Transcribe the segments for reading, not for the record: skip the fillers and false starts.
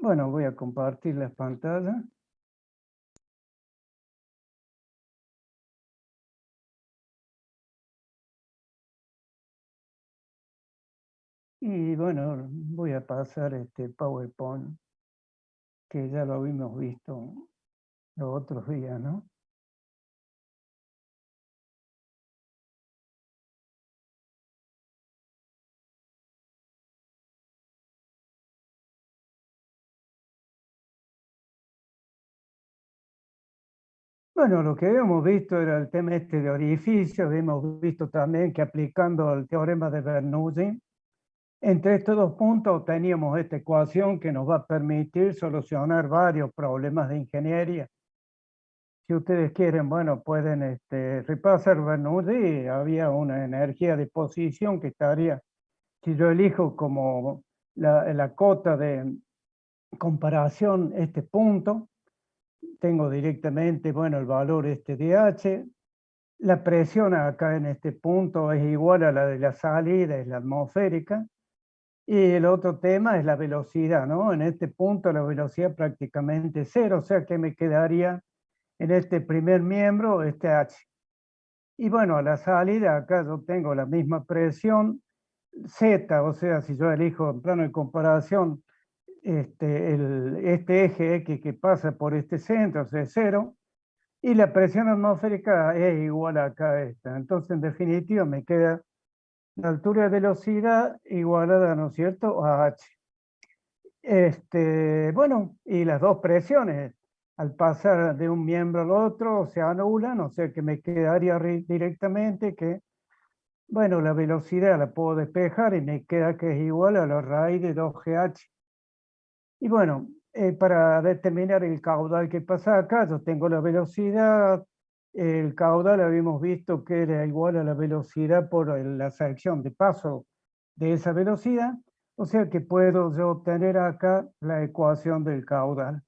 Bueno, voy a compartir la pantalla. Y bueno, voy a pasar este PowerPoint, que ya lo habíamos visto los otros días, ¿no? Bueno, lo que habíamos visto era el tema este de orificio. Habíamos visto también que aplicando el teorema de Bernoulli, entre estos dos puntos teníamos esta ecuación que nos va a permitir solucionar varios problemas de ingeniería. Si ustedes quieren, bueno, pueden repasar Bernoulli. Había una energía de posición que estaría, si yo elijo como la cota de comparación este punto, tengo directamente, bueno, el valor de H. La presión acá en este punto es igual a la de la salida, es la atmosférica. Y el otro tema es la velocidad, ¿no? En este punto la velocidad prácticamente cero, o sea que me quedaría en este primer miembro, este H. Y bueno, a la salida acá yo tengo la misma presión Z, o sea, si yo elijo en plano de comparación este eje X que pasa por este centro, o sea, es cero, y la presión atmosférica es igual acá a esta. Entonces, en definitiva, me queda la altura de velocidad igualada, ¿no es cierto?, a H. Bueno, y las dos presiones, al pasar de un miembro al otro, se anulan, o sea que me quedaría directamente que, bueno, la velocidad la puedo despejar y me queda que es igual a la raíz de 2GH. Y bueno, para determinar el caudal que pasa acá, yo tengo la velocidad. El caudal habíamos visto que era igual a la velocidad por la sección de paso de esa velocidad. O sea que puedo yo obtener acá la ecuación del caudal.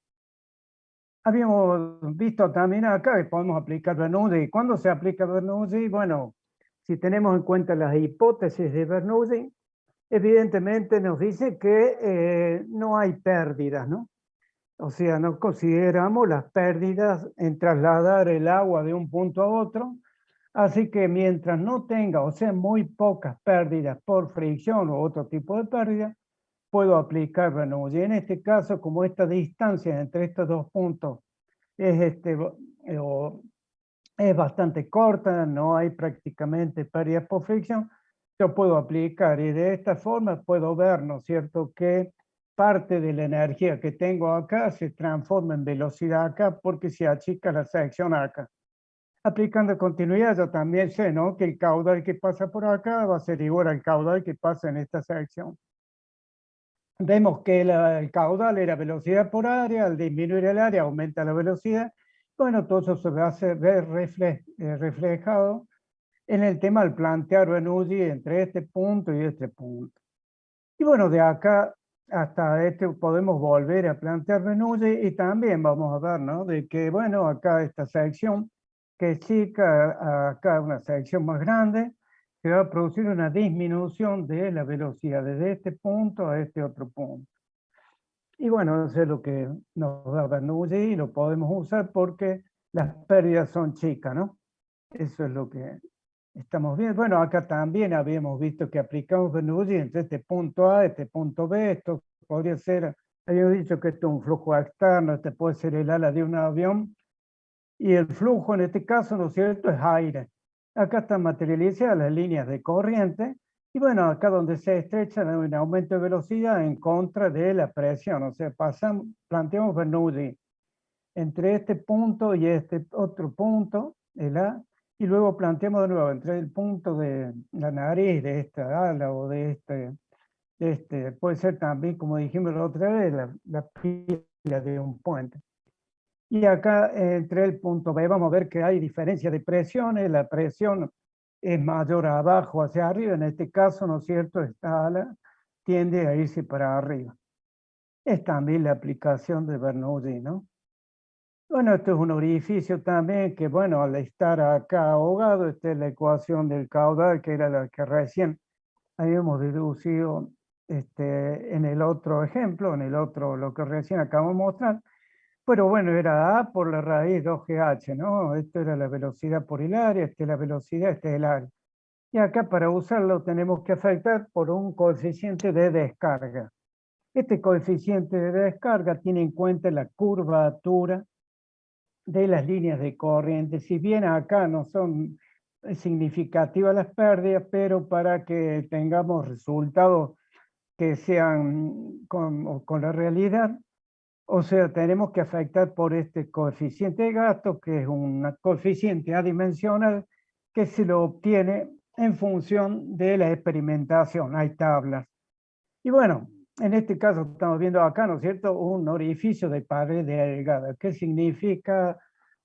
Habíamos visto también acá que podemos aplicar Bernoulli. ¿Cuándo se aplica Bernoulli? Bueno, si tenemos en cuenta las hipótesis de Bernoulli, evidentemente nos dice que no hay pérdidas, ¿no? O sea, no consideramos las pérdidas en trasladar el agua de un punto a otro. Así que mientras no tenga, o sea, muy pocas pérdidas por fricción o otro tipo de pérdida, puedo aplicar Bernoulli. Y en este caso, como esta distancia entre estos dos puntos es, es bastante corta, no hay prácticamente pérdidas por fricción, yo puedo aplicar y de esta forma puedo ver, ¿no es cierto?, que parte de la energía que tengo acá se transforma en velocidad acá porque se achica la sección acá. Aplicando continuidad, yo también sé, ¿no?, que el caudal que pasa por acá va a ser igual al caudal que pasa en esta sección. Vemos que el caudal era velocidad por área, al disminuir el área aumenta la velocidad. Bueno, todo eso se va a ver reflejado en el tema al plantear Bernoulli entre este punto y este punto. Y bueno, de acá hasta podemos volver a plantear Bernoulli y también vamos a ver, ¿no?, de que, bueno, acá esta sección que es chica, acá una sección más grande, se va a producir una disminución de la velocidad desde este punto a este otro punto. Y bueno, eso es lo que nos da Bernoulli y lo podemos usar porque las pérdidas son chicas, ¿no? Eso es lo que estamos viendo. Bueno, acá también habíamos visto que aplicamos Bernoulli entre este punto A, este punto B. Esto podría ser, habíamos dicho que esto es un flujo externo, este puede ser el ala de un avión. Y el flujo en este caso, ¿no es cierto?, es aire. Acá están materializadas las líneas de corriente. Y bueno, acá donde se estrecha hay un aumento de velocidad en contra de la presión. O sea, planteamos Bernoulli entre este punto y este otro punto, el A, y luego planteamos de nuevo entre el punto de la nariz de esta ala o de puede ser también, como dijimos la otra vez, la pila de un puente. Y acá entre el punto B vamos a ver que hay diferencia de presiones. La presión es mayor abajo hacia arriba. En este caso, ¿no es cierto?, esta ala tiende a irse para arriba. Es también la aplicación de Bernoulli, ¿no? Bueno, esto es un orificio también que, bueno, al estar acá ahogado, esta es la ecuación del caudal, que era la que recién habíamos deducido en el otro ejemplo, en el otro, lo que recién acabo de mostrar. Pero bueno, era A por la raíz 2GH, ¿no? Esto era la velocidad por el área, esta es la velocidad, este es el área. Y acá para usarlo tenemos que afectar por un coeficiente de descarga. Este coeficiente de descarga tiene en cuenta la curvatura de las líneas de corriente. Si bien acá no son significativas las pérdidas, pero para que tengamos resultados que sean con la realidad, o sea, tenemos que afectar por este coeficiente de gasto, que es un coeficiente adimensional que se lo obtiene en función de la experimentación. Hay tablas. Y bueno, en este caso estamos viendo acá, ¿no es cierto?, un orificio de pared delgada. ¿Qué significa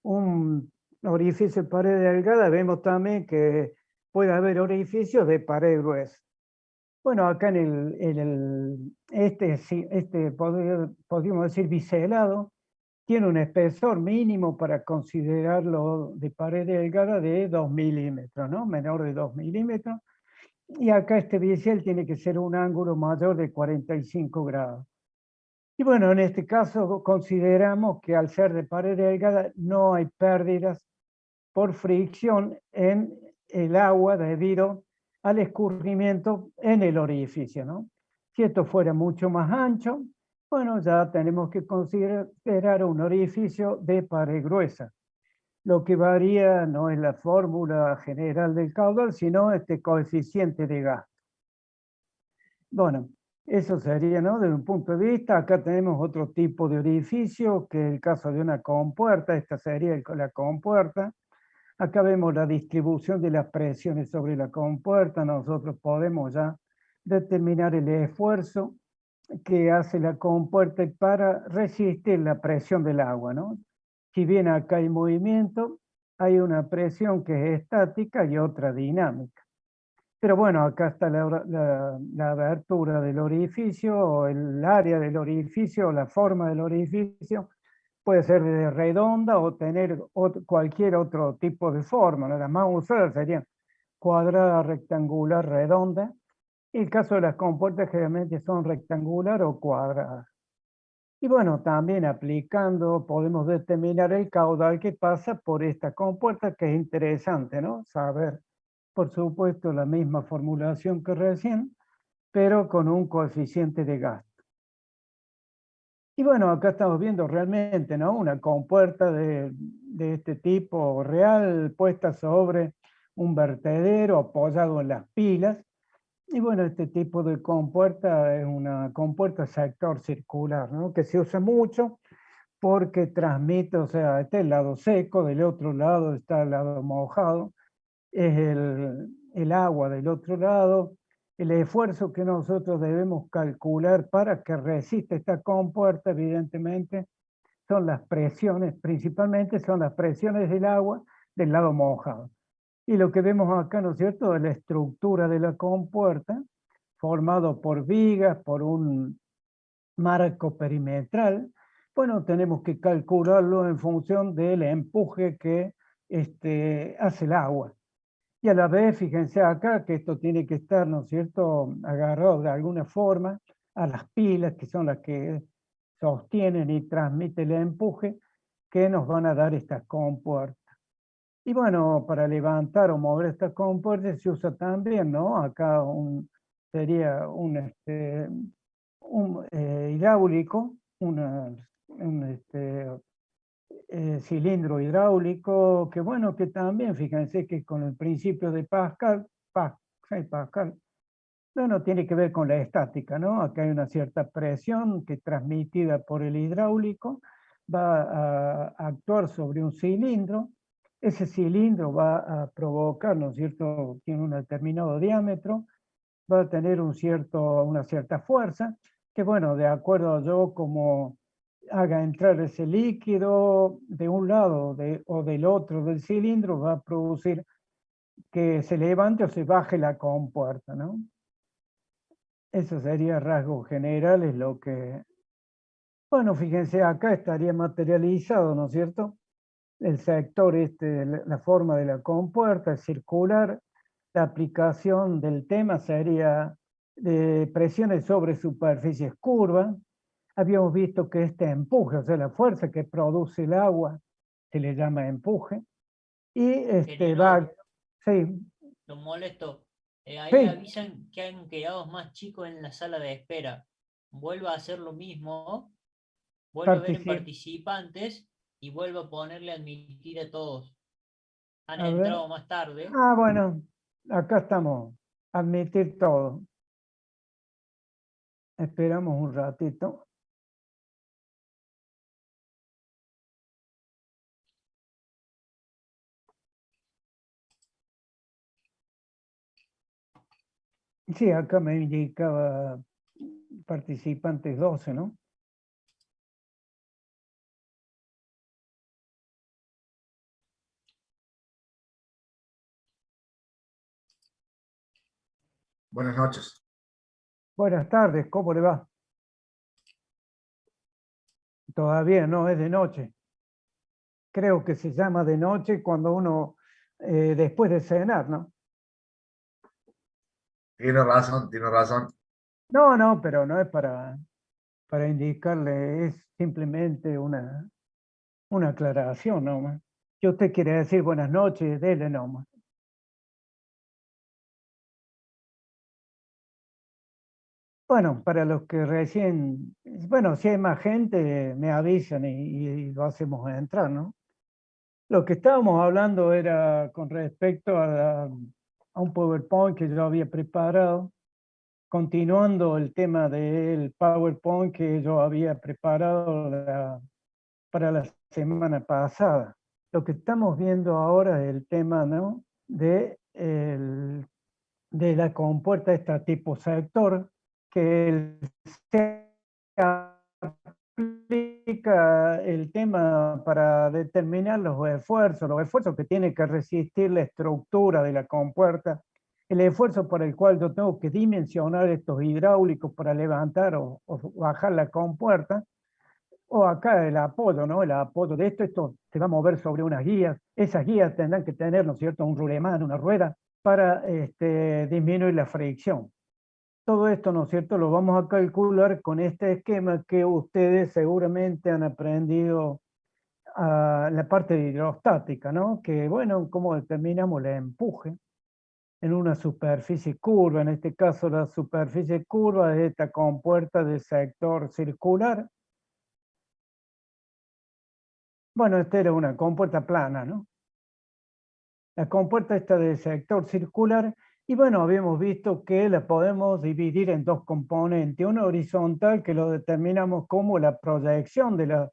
un orificio de pared delgada? Vemos también que puede haber orificios de pared gruesa. Bueno, acá este podríamos decir biselado, tiene un espesor mínimo para considerarlo de pared delgada de 2 milímetros, ¿no? Menor de 2 milímetros. Y acá este bisel tiene que ser un ángulo mayor de 45 grados. Y bueno, en este caso consideramos que al ser de pared delgada no hay pérdidas por fricción en el agua debido al escurrimiento en el orificio, ¿no? Si esto fuera mucho más ancho, bueno, ya tenemos que considerar un orificio de pared gruesa. Lo que varía no es la fórmula general del caudal, sino este coeficiente de gasto. Bueno, eso sería, ¿no? Desde un punto de vista, acá tenemos otro tipo de orificio, que es el caso de una compuerta, esta sería la compuerta. Acá vemos la distribución de las presiones sobre la compuerta. Nosotros podemos ya determinar el esfuerzo que hace la compuerta para resistir la presión del agua, ¿no? Si bien acá hay movimiento, hay una presión que es estática y otra dinámica. Pero bueno, acá está la abertura del orificio, o el área del orificio, o la forma del orificio. Puede ser redonda o tener cualquier otro tipo de forma, ¿no? Las más usadas serían cuadrada, rectangular, redonda. El caso de las compuertas generalmente son rectangular o cuadradas. Y bueno, también aplicando podemos determinar el caudal que pasa por esta compuerta, que es interesante, ¿no? Saber, por supuesto, la misma formulación que recién, pero con un coeficiente de gasto. Y bueno, acá estamos viendo realmente, ¿no?, una compuerta de este tipo real puesta sobre un vertedero apoyado en las pilas. Y bueno, este tipo de compuerta es una compuerta sector circular, ¿no?, que se usa mucho porque transmite, o sea, este es el lado seco, del otro lado está el lado mojado, es el agua del otro lado. El esfuerzo que nosotros debemos calcular para que resista esta compuerta, evidentemente, son las presiones, principalmente son las presiones del agua del lado mojado. Y lo que vemos acá, ¿no es cierto?, es la estructura de la compuerta, formado por vigas, por un marco perimetral. Bueno, tenemos que calcularlo en función del empuje que hace el agua. Y a la vez, fíjense acá que esto tiene que estar, ¿no es cierto?, agarrado de alguna forma a las pilas, que son las que sostienen y transmiten el empuje que nos van a dar estas compuertas. Y bueno, para levantar o mover estas compuertas se usa también, ¿no? Acá sería un hidráulico, cilindro hidráulico, que bueno, que también, fíjense que con el principio de Pascal, Pascal, bueno, tiene que ver con la estática, ¿no? Acá hay una cierta presión que transmitida por el hidráulico va a actuar sobre un cilindro. Ese cilindro va a provocar, ¿no es cierto?, tiene un determinado diámetro, va a tener una cierta fuerza, que bueno, de acuerdo a yo como haga entrar ese líquido de un lado o del otro del cilindro, va a producir que se levante o se baje la compuerta, ¿no? Eso sería rasgos generales lo que... Bueno, fíjense, acá estaría materializado, ¿no es cierto?, el sector, la forma de la compuerta es circular. La aplicación del tema sería de presiones sobre superficies curvas. Habíamos visto que este empuje, o sea, la fuerza que produce el agua, se le llama empuje. Y va, Ingeniero, sí, lo molesto. Ahí sí, avisan que han quedado más chicos en la sala de espera. Vuelva a hacer lo mismo, vuelva a ver en participa. participantes y vuelva a ponerle admitir a todos. Han A ver, entrado más tarde. bueno, acá estamos, admitir todo. Esperamos un ratito. Sí, acá me indicaba participantes 12, ¿no? Buenas noches. Buenas tardes, ¿cómo le va? Todavía no, es de noche. Creo que se llama de noche cuando uno, después de cenar, ¿no? Tiene razón, tiene razón. No, no, pero no es para indicarle, es simplemente una aclaración nomás. Si usted quiere decir buenas noches, dele nomás. Bueno, para los que recién, bueno, si hay más gente, me avisan y lo hacemos entrar, ¿no? Lo que estábamos hablando era con respecto a un PowerPoint que yo había preparado, continuando el tema del PowerPoint que yo había preparado para la semana pasada. Lo que estamos viendo ahora es el tema, ¿no? De la compuerta esta tipo sector, que se aplica el tema para determinar los esfuerzos que tiene que resistir la estructura de la compuerta, el esfuerzo por el cual yo tengo que dimensionar estos hidráulicos para levantar o bajar la compuerta, o acá el apoyo, ¿no? El apoyo de esto se va a mover sobre unas guías. Esas guías tendrán que tener, ¿no es cierto?, un rulemán, una rueda, para disminuir la fricción. Todo esto, ¿no es cierto?, lo vamos a calcular con este esquema que ustedes seguramente han aprendido a la parte de hidrostática, ¿no? Que, bueno, cómo determinamos el empuje en una superficie curva. En este caso, la superficie curva es esta compuerta de sector circular. Bueno, esta era una compuerta plana, ¿no? La compuerta esta de sector circular, y bueno, habíamos visto que la podemos dividir en dos componentes, uno horizontal que lo determinamos como la proyección de la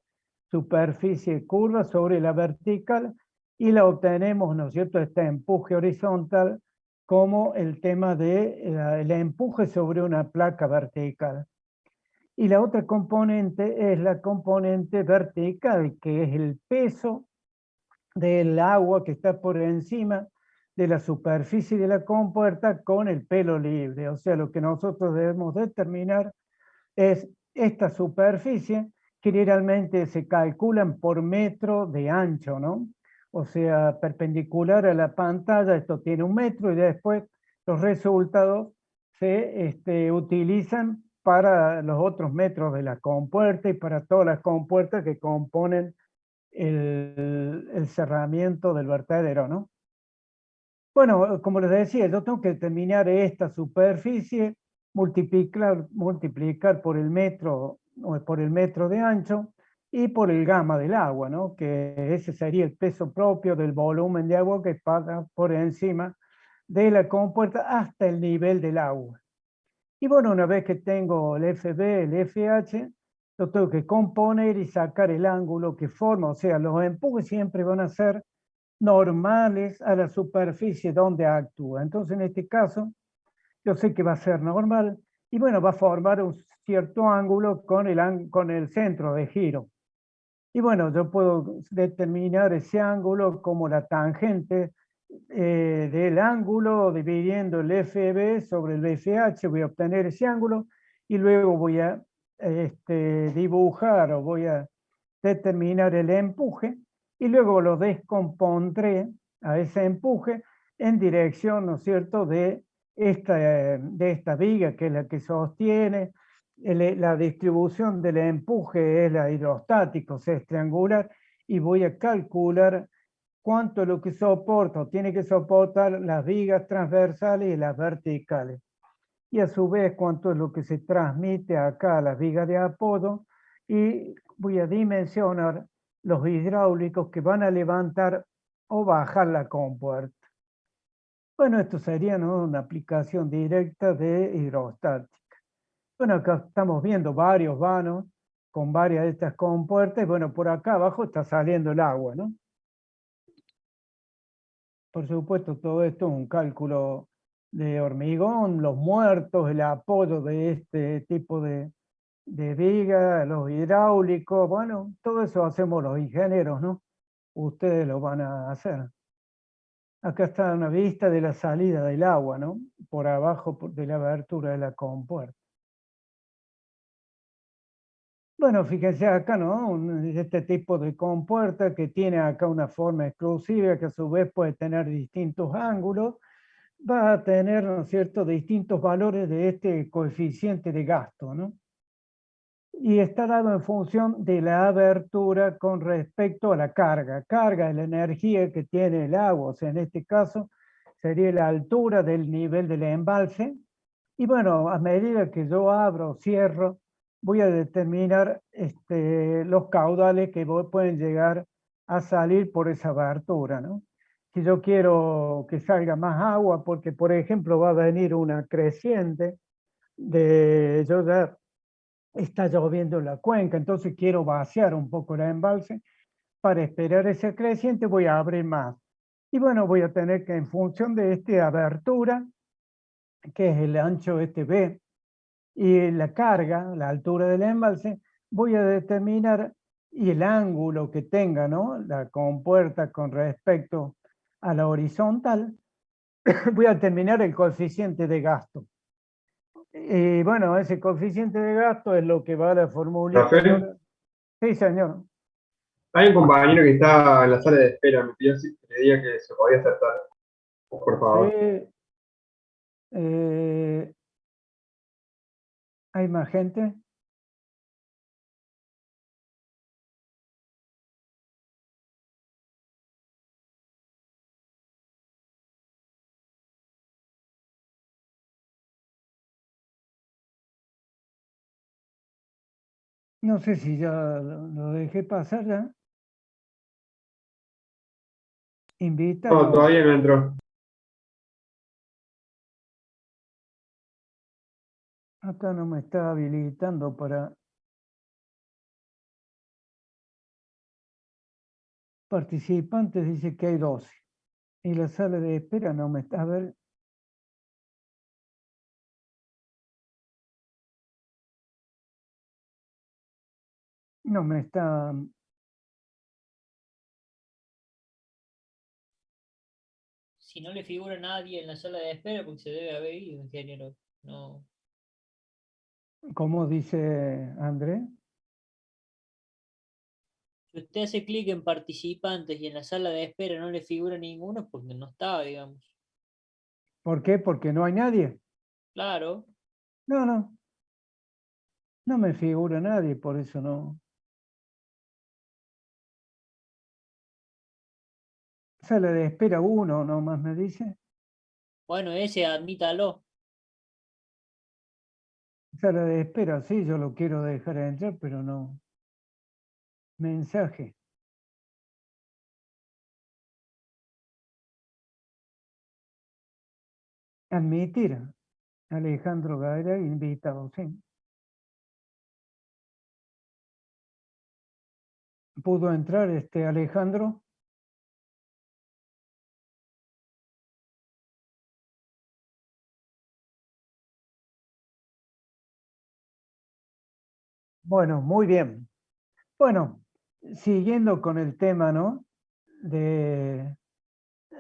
superficie curva sobre la vertical, y la obtenemos, ¿no es cierto?, este empuje horizontal como el tema de el empuje sobre una placa vertical. Y la otra componente es la componente vertical, que es el peso del agua que está por encima de la superficie de la compuerta con el pelo libre. O sea, lo que nosotros debemos determinar es esta superficie, que generalmente se calculan por metro de ancho, ¿no? O sea, perpendicular a la pantalla, esto tiene 1 metro, y después los resultados se utilizan para los otros metros de la compuerta y para todas las compuertas que componen el cerramiento del vertedero, ¿no? Bueno, como les decía, yo tengo que determinar esta superficie, multiplicar por el metro, o por el metro de ancho y por el gamma del agua, ¿no? Que ese sería el peso propio del volumen de agua que pasa por encima de la compuerta hasta el nivel del agua. Y bueno, una vez que tengo el FB, el FH, lo tengo que componer y sacar el ángulo que forma. O sea, los empujes siempre van a ser normales a la superficie donde actúa. Entonces, en este caso, yo sé que va a ser normal y bueno, va a formar un cierto ángulo con el centro de giro. Y bueno, yo puedo determinar ese ángulo como la tangente del ángulo dividiendo el FB sobre el FH, voy a obtener ese ángulo y luego voy a dibujar o voy a determinar el empuje y luego lo descompondré a ese empuje en dirección, ¿no es cierto?, de de esta viga, que es la que sostiene, la distribución del empuje es la hidrostática, o sea, es triangular, y voy a calcular cuánto es lo que soporta, o tiene que soportar las vigas transversales y las verticales. Y a su vez cuánto es lo que se transmite acá a las vigas de apoyo, y voy a dimensionar los hidráulicos que van a levantar o bajar la compuerta. Bueno, esto sería, ¿no?, una aplicación directa de hidrostática. Bueno, acá estamos viendo varios vanos con varias de estas compuertas. Bueno, por acá abajo está saliendo el agua, ¿no? Por supuesto, todo esto es un cálculo de hormigón, los muertos, el apoyo de este tipo de viga, los hidráulicos, bueno, todo eso hacemos los ingenieros, ¿no? Ustedes lo van a hacer. Acá está una vista de la salida del agua, ¿no? Por abajo de la abertura de la compuerta. Bueno, fíjense acá, ¿no? Este tipo de compuerta que tiene acá una forma exclusiva que a su vez puede tener distintos ángulos, va a tener, ¿no es cierto?, distintos valores de este coeficiente de gasto, ¿no? Y está dado en función de la abertura con respecto a la carga. Carga es la energía que tiene el agua, o sea, en este caso sería la altura del nivel del embalse. Y bueno, a medida que yo abro o cierro, voy a determinar los caudales que pueden llegar a salir por esa abertura, ¿no? Si yo quiero que salga más agua, porque por ejemplo va a venir una creciente, yo ya está lloviendo en la cuenca, entonces quiero vaciar un poco el embalse, para esperar esa creciente voy a abrir más. Y bueno, voy a tener que, en función de esta abertura, que es el ancho B, y la carga, la altura del embalse, voy a determinar, y el ángulo que tenga, ¿no?, la compuerta con respecto a la horizontal, voy a determinar el coeficiente de gasto. Y bueno, ese coeficiente de gasto es lo que va a la formulita. Rafael, Sí, señor. hay un compañero que está en la sala de espera, me pidió que le diga que se podía acertar, por favor. Sí. ¿Hay más gente? No sé si ya lo dejé pasar ya. Invítalo. No, todavía no entró. Acá no me está habilitando para participantes, dice que hay 12. Y la sala de espera no me está, a ver. No me está. Si no le figura nadie en la sala de espera, porque se debe haber ido, ingeniero. No. ¿Cómo dice André? Si usted hace clic en participantes y en la sala de espera no le figura ninguno, porque no estaba, digamos. ¿Por qué? Porque no hay nadie. Claro. No, no. No me figura nadie, por eso no. Sala de espera 1 nomás me dice. Bueno, ese admítalo. Sala de espera, sí, yo lo quiero dejar entrar, pero no. Mensaje. Admitir. Alejandro Gaira, invitado, sí. ¿Pudo entrar Alejandro? Bueno, muy bien. Bueno, siguiendo con el tema, ¿no?, de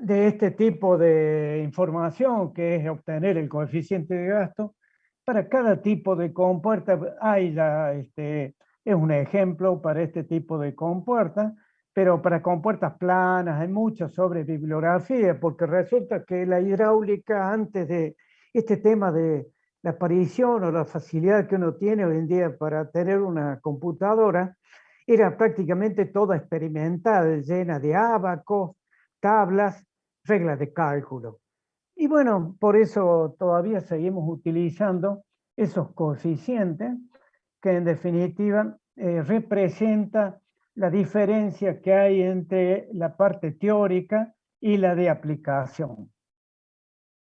este tipo de información, que es obtener el coeficiente de gasto, para cada tipo de compuerta hay ya, es un ejemplo para este tipo de compuerta, pero para compuertas planas hay mucha sobre bibliografía, porque resulta que la hidráulica, antes de este tema de la aparición o la facilidad que uno tiene hoy en día para tener una computadora era prácticamente toda experimental, llena de ábacos, tablas, reglas de cálculo. Y bueno, por eso todavía seguimos utilizando esos coeficientes que en definitiva representa la diferencia que hay entre la parte teórica y la de aplicación.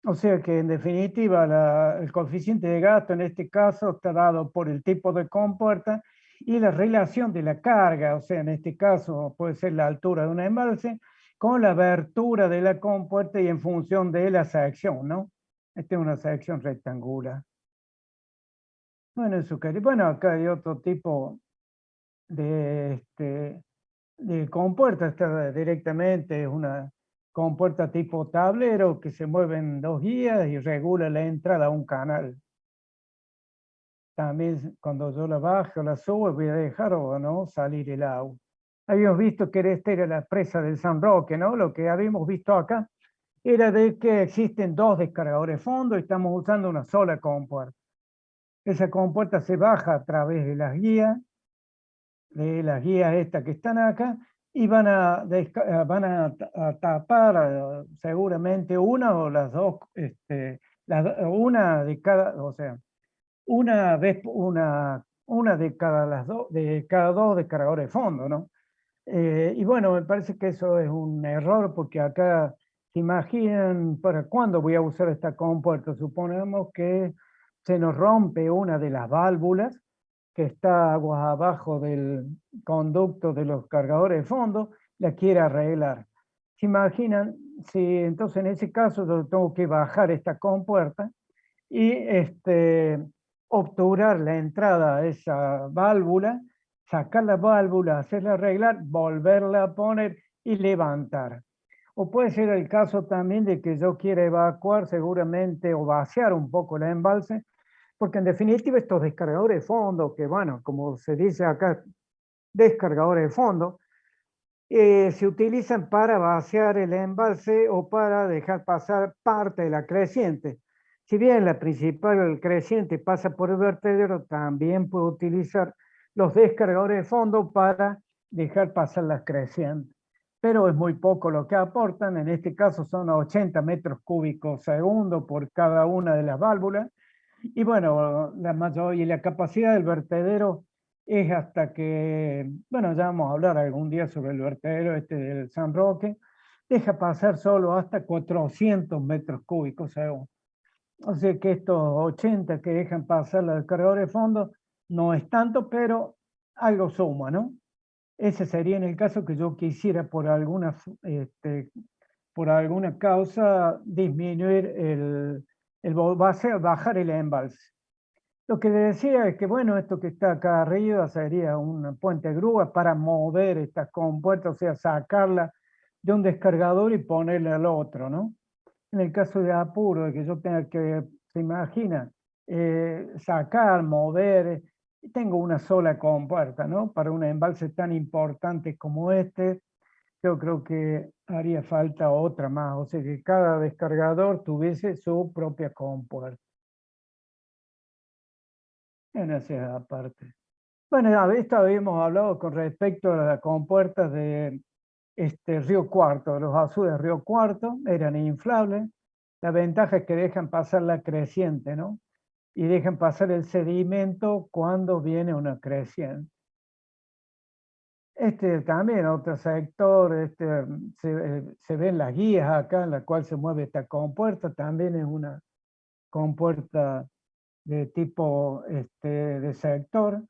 O sea que en definitiva el coeficiente de gasto en este caso está dado por el tipo de compuerta y la relación de la carga, o sea, en este caso puede ser la altura de un embalse con la abertura de la compuerta y en función de la sección, ¿no? Esta es una sección rectangular. Bueno, eso que, bueno, acá hay otro tipo de compuerta, está directamente, es una compuerta tipo tablero que se mueve en 2 guías y regula la entrada a un canal. También cuando yo la bajo o la subo voy a dejar o no salir el agua. Habíamos visto que esta era la presa del San Roque, ¿no? Lo que habíamos visto acá era de que existen 2 descargadores de fondo y estamos usando una sola compuerta. Esa compuerta se baja a través de las guías estas que están acá, y van a tapar seguramente una o las dos, una de cada, o sea, una de cada dos descargadores de fondo, ¿no? Y bueno, me parece que eso es un error porque acá se imaginan para cuándo voy a usar esta compuerta. Suponemos que se nos rompe una de las válvulas que está aguas abajo del conducto de los cargadores de fondo, la quiere arreglar. ¿Se imaginan? Si entonces en ese caso yo tengo que bajar esta compuerta y obturar la entrada a esa válvula, sacar la válvula, hacerla arreglar, volverla a poner y levantar. O puede ser el caso también de que yo quiera evacuar seguramente o vaciar un poco el embalse, porque en definitiva estos descargadores de fondo, que bueno, como se dice acá, descargadores de fondo, se utilizan para vaciar el embalse o para dejar pasar parte de la creciente. Si bien la principal creciente pasa por el vertedero, también puede utilizar los descargadores de fondo para dejar pasar las crecientes. Pero es muy poco lo que aportan, en este caso son 80 metros cúbicos segundo por cada una de las válvulas. Y bueno, la capacidad del vertedero es hasta que, bueno, ya vamos a hablar algún día sobre el vertedero del San Roque, deja pasar solo hasta 400 metros cúbicos segundo. O sea que estos 80 que dejan pasar los descargadores de fondo no es tanto, pero algo suma, ¿no? Ese sería en el caso que yo quisiera por alguna causa disminuir bajar el embalse. Lo que le decía es que, bueno, esto que está acá arriba sería un puente grúa para mover estas compuertas, o sea, sacarla de un descargador y ponerla al otro, ¿no? En el caso de apuro, de que yo tenga que, se imagina, sacar, mover, tengo una sola compuerta, ¿no? Para un embalse tan importante como este, yo creo que haría falta otra más, o sea, que cada descargador tuviese su propia compuerta. En esa parte. Bueno, esto habíamos hablado con respecto a las compuertas de Río Cuarto. Los azules de Río Cuarto eran inflables. La ventaja es que dejan pasar la creciente, ¿no? Y dejan pasar el sedimento cuando viene una creciente. También otro sector, se ven las guías acá en la cual se mueve esta compuerta. También es una compuerta de tipo de sector.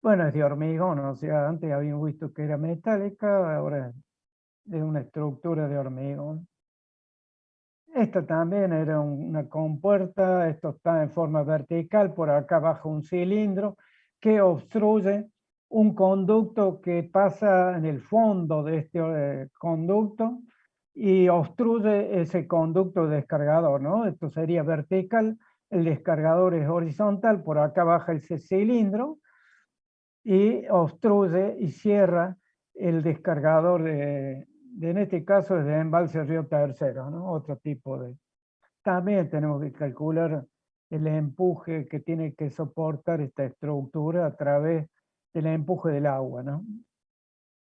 Bueno, es de hormigón, o sea, antes habíamos visto que era metálica, ahora es una estructura de hormigón. Esta también era una compuerta, esto está en forma vertical, por acá bajo un cilindro que obstruye un conducto que pasa en el fondo de este conducto y obstruye ese conducto descargador, ¿no? Esto sería vertical, el descargador es horizontal, por acá baja ese cilindro y obstruye y cierra el descargador en este caso es de embalse Río Tercero, ¿no? Otro tipo también tenemos que calcular el empuje que tiene que soportar esta estructura a través del empuje del agua, ¿no?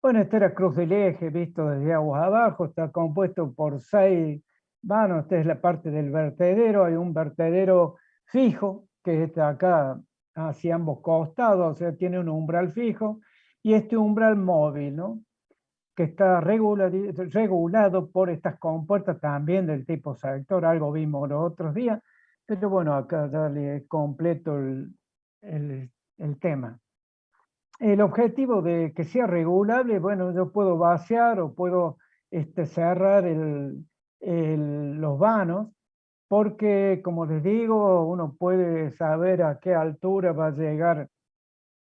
Bueno, esta era cruz del eje, visto desde aguas abajo, está compuesto por 6 vanos, esta es la parte del vertedero, hay un vertedero fijo, que está acá hacia ambos costados, o sea, tiene un umbral fijo, y este umbral móvil, ¿no? Que está regulado por estas compuertas también del tipo sector, algo vimos los otros días, pero bueno, acá dale completo el tema. El objetivo de que sea regulable, bueno, yo puedo vaciar o puedo cerrar los vanos, porque como les digo, uno puede saber a qué altura va a llegar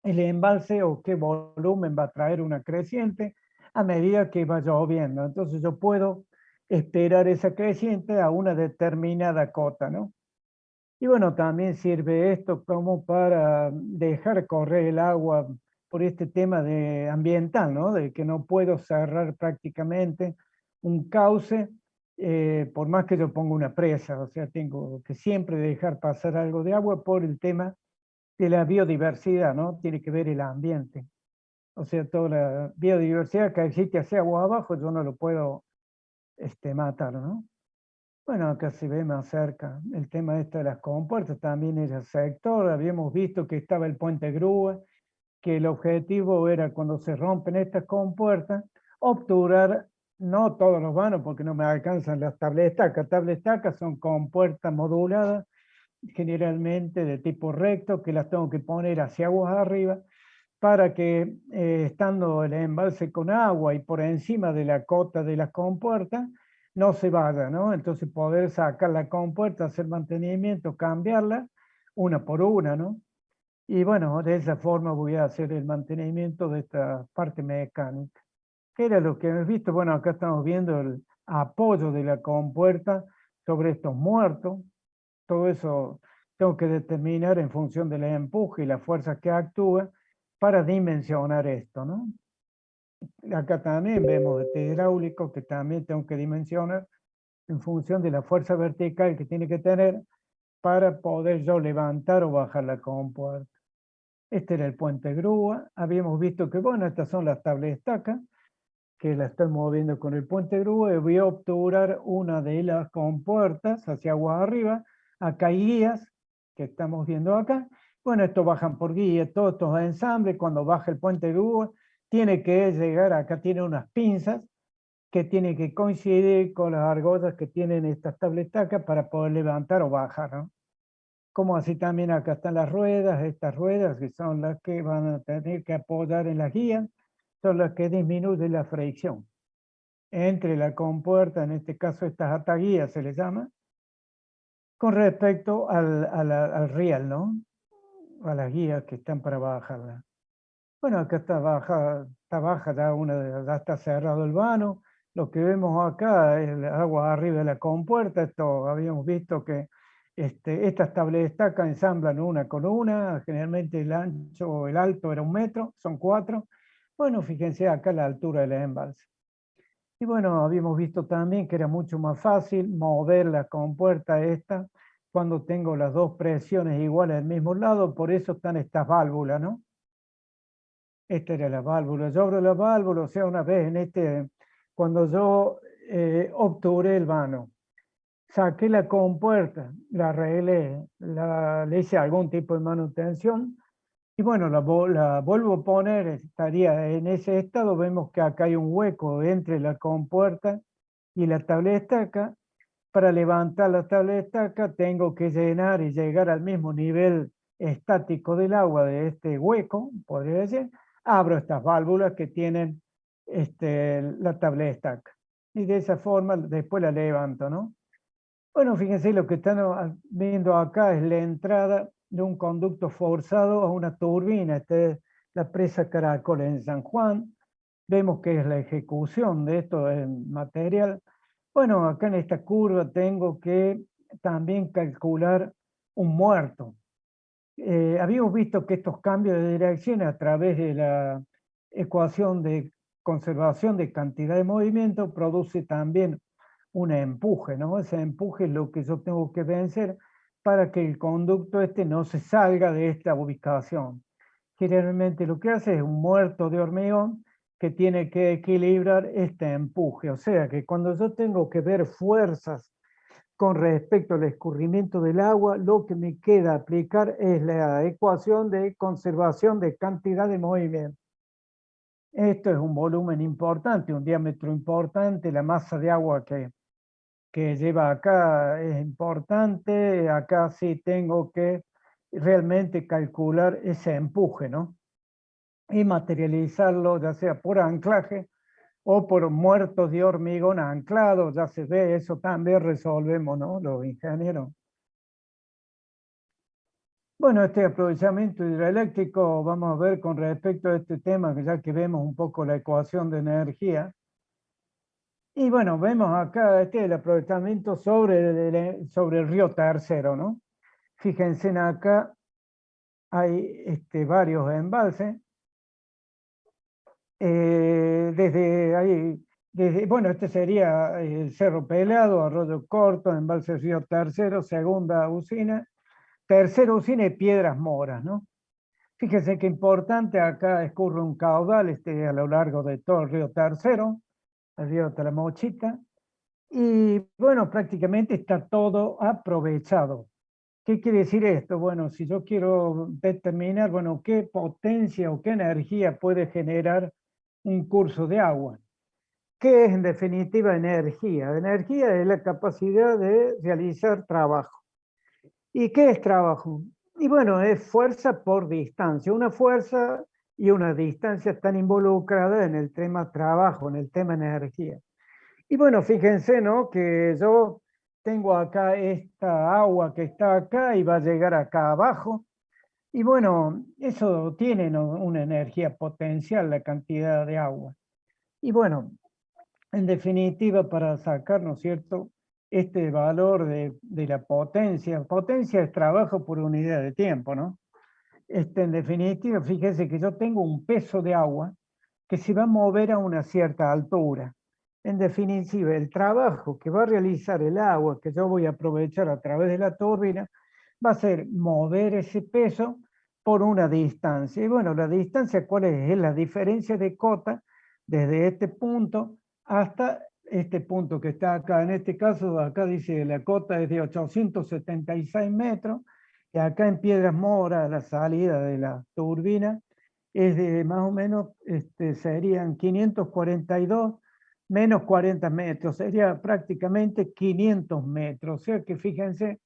el embalse o qué volumen va a traer una creciente a medida que va lloviendo. Entonces yo puedo esperar esa creciente a una determinada cota, ¿no? Y bueno, también sirve esto como para dejar correr el agua por este tema de ambiental, ¿no? De que no puedo cerrar prácticamente un cauce por más que yo ponga una presa, o sea, tengo que siempre dejar pasar algo de agua por el tema de la biodiversidad, ¿no? Tiene que ver el ambiente. O sea, toda la biodiversidad que existe hacia agua abajo, yo no lo puedo matar, ¿no? Bueno, acá se ve más cerca el tema de las compuertas, también era sector, habíamos visto que estaba el puente grúa, que el objetivo era cuando se rompen estas compuertas, obturar no todos los vanos, porque no me alcanzan las tabletacas. Tabletacas son compuertas moduladas, generalmente de tipo recto, que las tengo que poner hacia aguas arriba, para que estando el embalse con agua y por encima de la cota de las compuertas, no se vaya, ¿no? Entonces poder sacar la compuerta, hacer mantenimiento, cambiarla una por una, ¿no? Y bueno, de esa forma voy a hacer el mantenimiento de esta parte mecánica. ¿Qué era lo que hemos visto? Bueno, acá estamos viendo el apoyo de la compuerta sobre estos muertos. Todo eso tengo que determinar en función del empuje y la fuerza que actúa para dimensionar esto, ¿no? Acá también vemos este hidráulico que también tengo que dimensionar en función de la fuerza vertical que tiene que tener para poder yo levantar o bajar la compuerta. Este era el puente grúa. Habíamos visto que, bueno, estas son las tablas de estaca, que la estoy moviendo con el puente grúa y voy a obturar una de las compuertas hacia agua arriba. Acá hay guías que estamos viendo acá. Bueno, estos bajan por guía, todos estos ensambles, cuando baja el puente grúa, tiene que llegar, acá tiene unas pinzas que tienen que coincidir con las argollas que tienen estas tabletacas para poder levantar o bajar, ¿no? Como así también acá están las ruedas, estas ruedas que son las que van a tener que apoyar en las guías, son las que disminuyen la fricción entre la compuerta, en este caso estas ataguías se les llama, con respecto al riel, ¿no? A las guías que están para bajarla. Bueno, acá está baja ya ya está cerrado el vano. Lo que vemos acá es el agua arriba de la compuerta. Esto habíamos visto que estas tablas de estaca ensamblan una con una. Generalmente el ancho o el alto era 1 metro, son 4. Bueno, fíjense acá la altura del embalse. Y bueno, habíamos visto también que era mucho más fácil mover la compuerta esta cuando tengo las dos presiones iguales al mismo lado. Por eso están estas válvulas, ¿no? Esta era la válvula. Yo abro la válvula, o sea, una vez cuando yo obturé el vano, saqué la compuerta, la arreglé, le hice algún tipo de manutención, y bueno, la vuelvo a poner, estaría en ese estado. Vemos que acá hay un hueco entre la compuerta y la tabla de estaca. Para levantar la tabla de estaca tengo que llenar y llegar al mismo nivel estático del agua de este hueco, podría decir. Abro estas válvulas que tienen la tabla de estaca. Y de esa forma después la levanto, ¿no? Bueno, fíjense, lo que están viendo acá es la entrada de un conducto forzado a una turbina. Esta es la presa Caracol en San Juan. Vemos que es la ejecución de esto en material. Bueno, acá en esta curva tengo que también calcular un muerto. Habíamos visto que estos cambios de dirección a través de la ecuación de conservación de cantidad de movimiento produce también un empuje, ¿no? Ese empuje es lo que yo tengo que vencer para que el conducto no se salga de esta ubicación. Generalmente lo que hace es un muerto de hormigón que tiene que equilibrar este empuje. O sea que cuando yo tengo que ver fuerzas con respecto al escurrimiento del agua, lo que me queda aplicar es la ecuación de conservación de cantidad de movimiento. Esto es un volumen importante, un diámetro importante, la masa de agua que lleva acá es importante. Acá sí tengo que realmente calcular ese empuje, ¿no? Y materializarlo ya sea por anclaje o por muertos de hormigón anclado. Ya se ve, eso también resolvemos, ¿no? Los ingenieros. Bueno, este aprovechamiento hidroeléctrico vamos a ver con respecto a este tema, que ya que vemos un poco la ecuación de energía. Y bueno, vemos acá el aprovechamiento sobre el río Tercero, ¿no? Fíjense en acá, hay varios embalses. Desde ahí, bueno, este sería el Cerro Pelado, Arroyo Corto, embalse Río Tercero, segunda usina, tercera usina y Piedras Moras, ¿no? Fíjense qué importante, acá escurre un caudal a lo largo de todo el río Tercero, el río Talamochita, y bueno, prácticamente está todo aprovechado. ¿Qué quiere decir esto? Bueno, si yo quiero determinar, bueno, qué potencia o qué energía puede generar un curso de agua. ¿Qué es en definitiva energía? Energía es la capacidad de realizar trabajo. ¿Y qué es trabajo? Y bueno, es fuerza por distancia. Una fuerza y una distancia están involucradas en el tema trabajo, en el tema energía. Y bueno, fíjense, ¿no? Que yo tengo acá esta agua que está acá y va a llegar acá abajo. Y bueno, eso tiene, ¿no?, una energía potencial, la cantidad de agua. Y bueno, en definitiva, para sacar, ¿no es cierto?, este valor de la potencia. Potencia es trabajo por unidad de tiempo, ¿no? En definitiva, fíjese que yo tengo un peso de agua que se va a mover a una cierta altura. En definitiva, el trabajo que va a realizar el agua que yo voy a aprovechar a través de la turbina va a ser mover ese peso por una distancia. Y bueno, la distancia, ¿cuál es? Es la diferencia de cota desde este punto hasta este punto que está acá. En este caso, acá dice la cota es de 876 metros, y acá en Piedras Moras, la salida de la turbina, es de más o menos, serían 542 menos 40 metros, sería prácticamente 500 metros. O sea que fíjense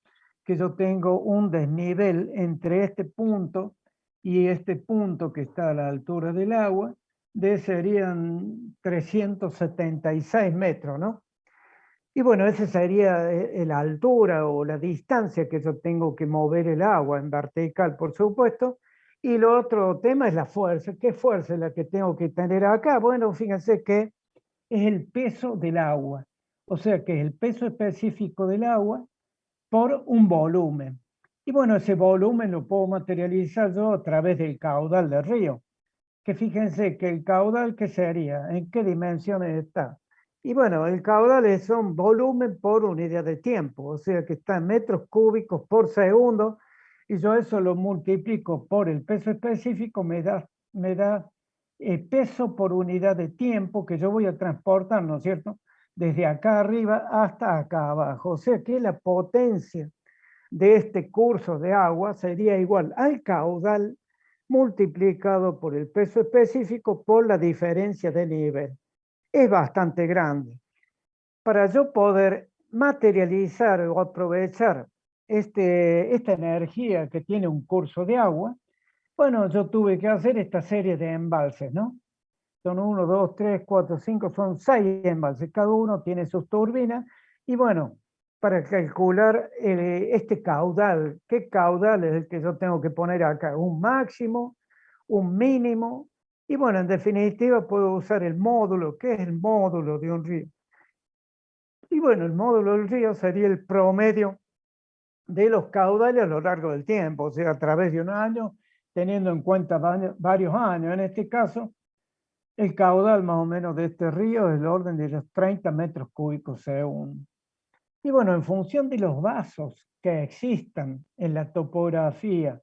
que yo tengo un desnivel entre este punto y este punto que está a la altura del agua, serían 376 metros, ¿no? Y bueno, esa sería la altura o la distancia que yo tengo que mover el agua en vertical, por supuesto. Y lo otro tema es la fuerza. ¿Qué fuerza es la que tengo que tener acá? Bueno, fíjense que es el peso del agua. O sea que es el peso específico del agua por un volumen. Y bueno, ese volumen lo puedo materializar yo a través del caudal del río. Que fíjense que el caudal, ¿qué sería? ¿En qué dimensiones está? Y bueno, el caudal es un volumen por unidad de tiempo, o sea que está en metros cúbicos por segundo, y yo eso lo multiplico por el peso específico, me da peso por unidad de tiempo que yo voy a transportar, ¿no es cierto?, desde acá arriba hasta acá abajo. O sea que la potencia de este curso de agua sería igual al caudal multiplicado por el peso específico por la diferencia de nivel. Es bastante grande. Para yo poder materializar o aprovechar esta energía que tiene un curso de agua, bueno, yo tuve que hacer esta serie de embalses, ¿no? Son 1, 2, 3, 4, 5, son 6 embalses. Cada uno tiene sus turbinas. Y bueno, para calcular este caudal, ¿qué caudal es el que yo tengo que poner acá? Un máximo, un mínimo. Y bueno, en definitiva puedo usar el módulo. ¿Qué es el módulo de un río? Y bueno, el módulo del río sería el promedio de los caudales a lo largo del tiempo, o sea, a través de un año, teniendo en cuenta varios años. En este caso, El caudal más o menos de este río es del orden de los 30 metros cúbicos según. Y bueno, en función de los vasos que existan en la topografía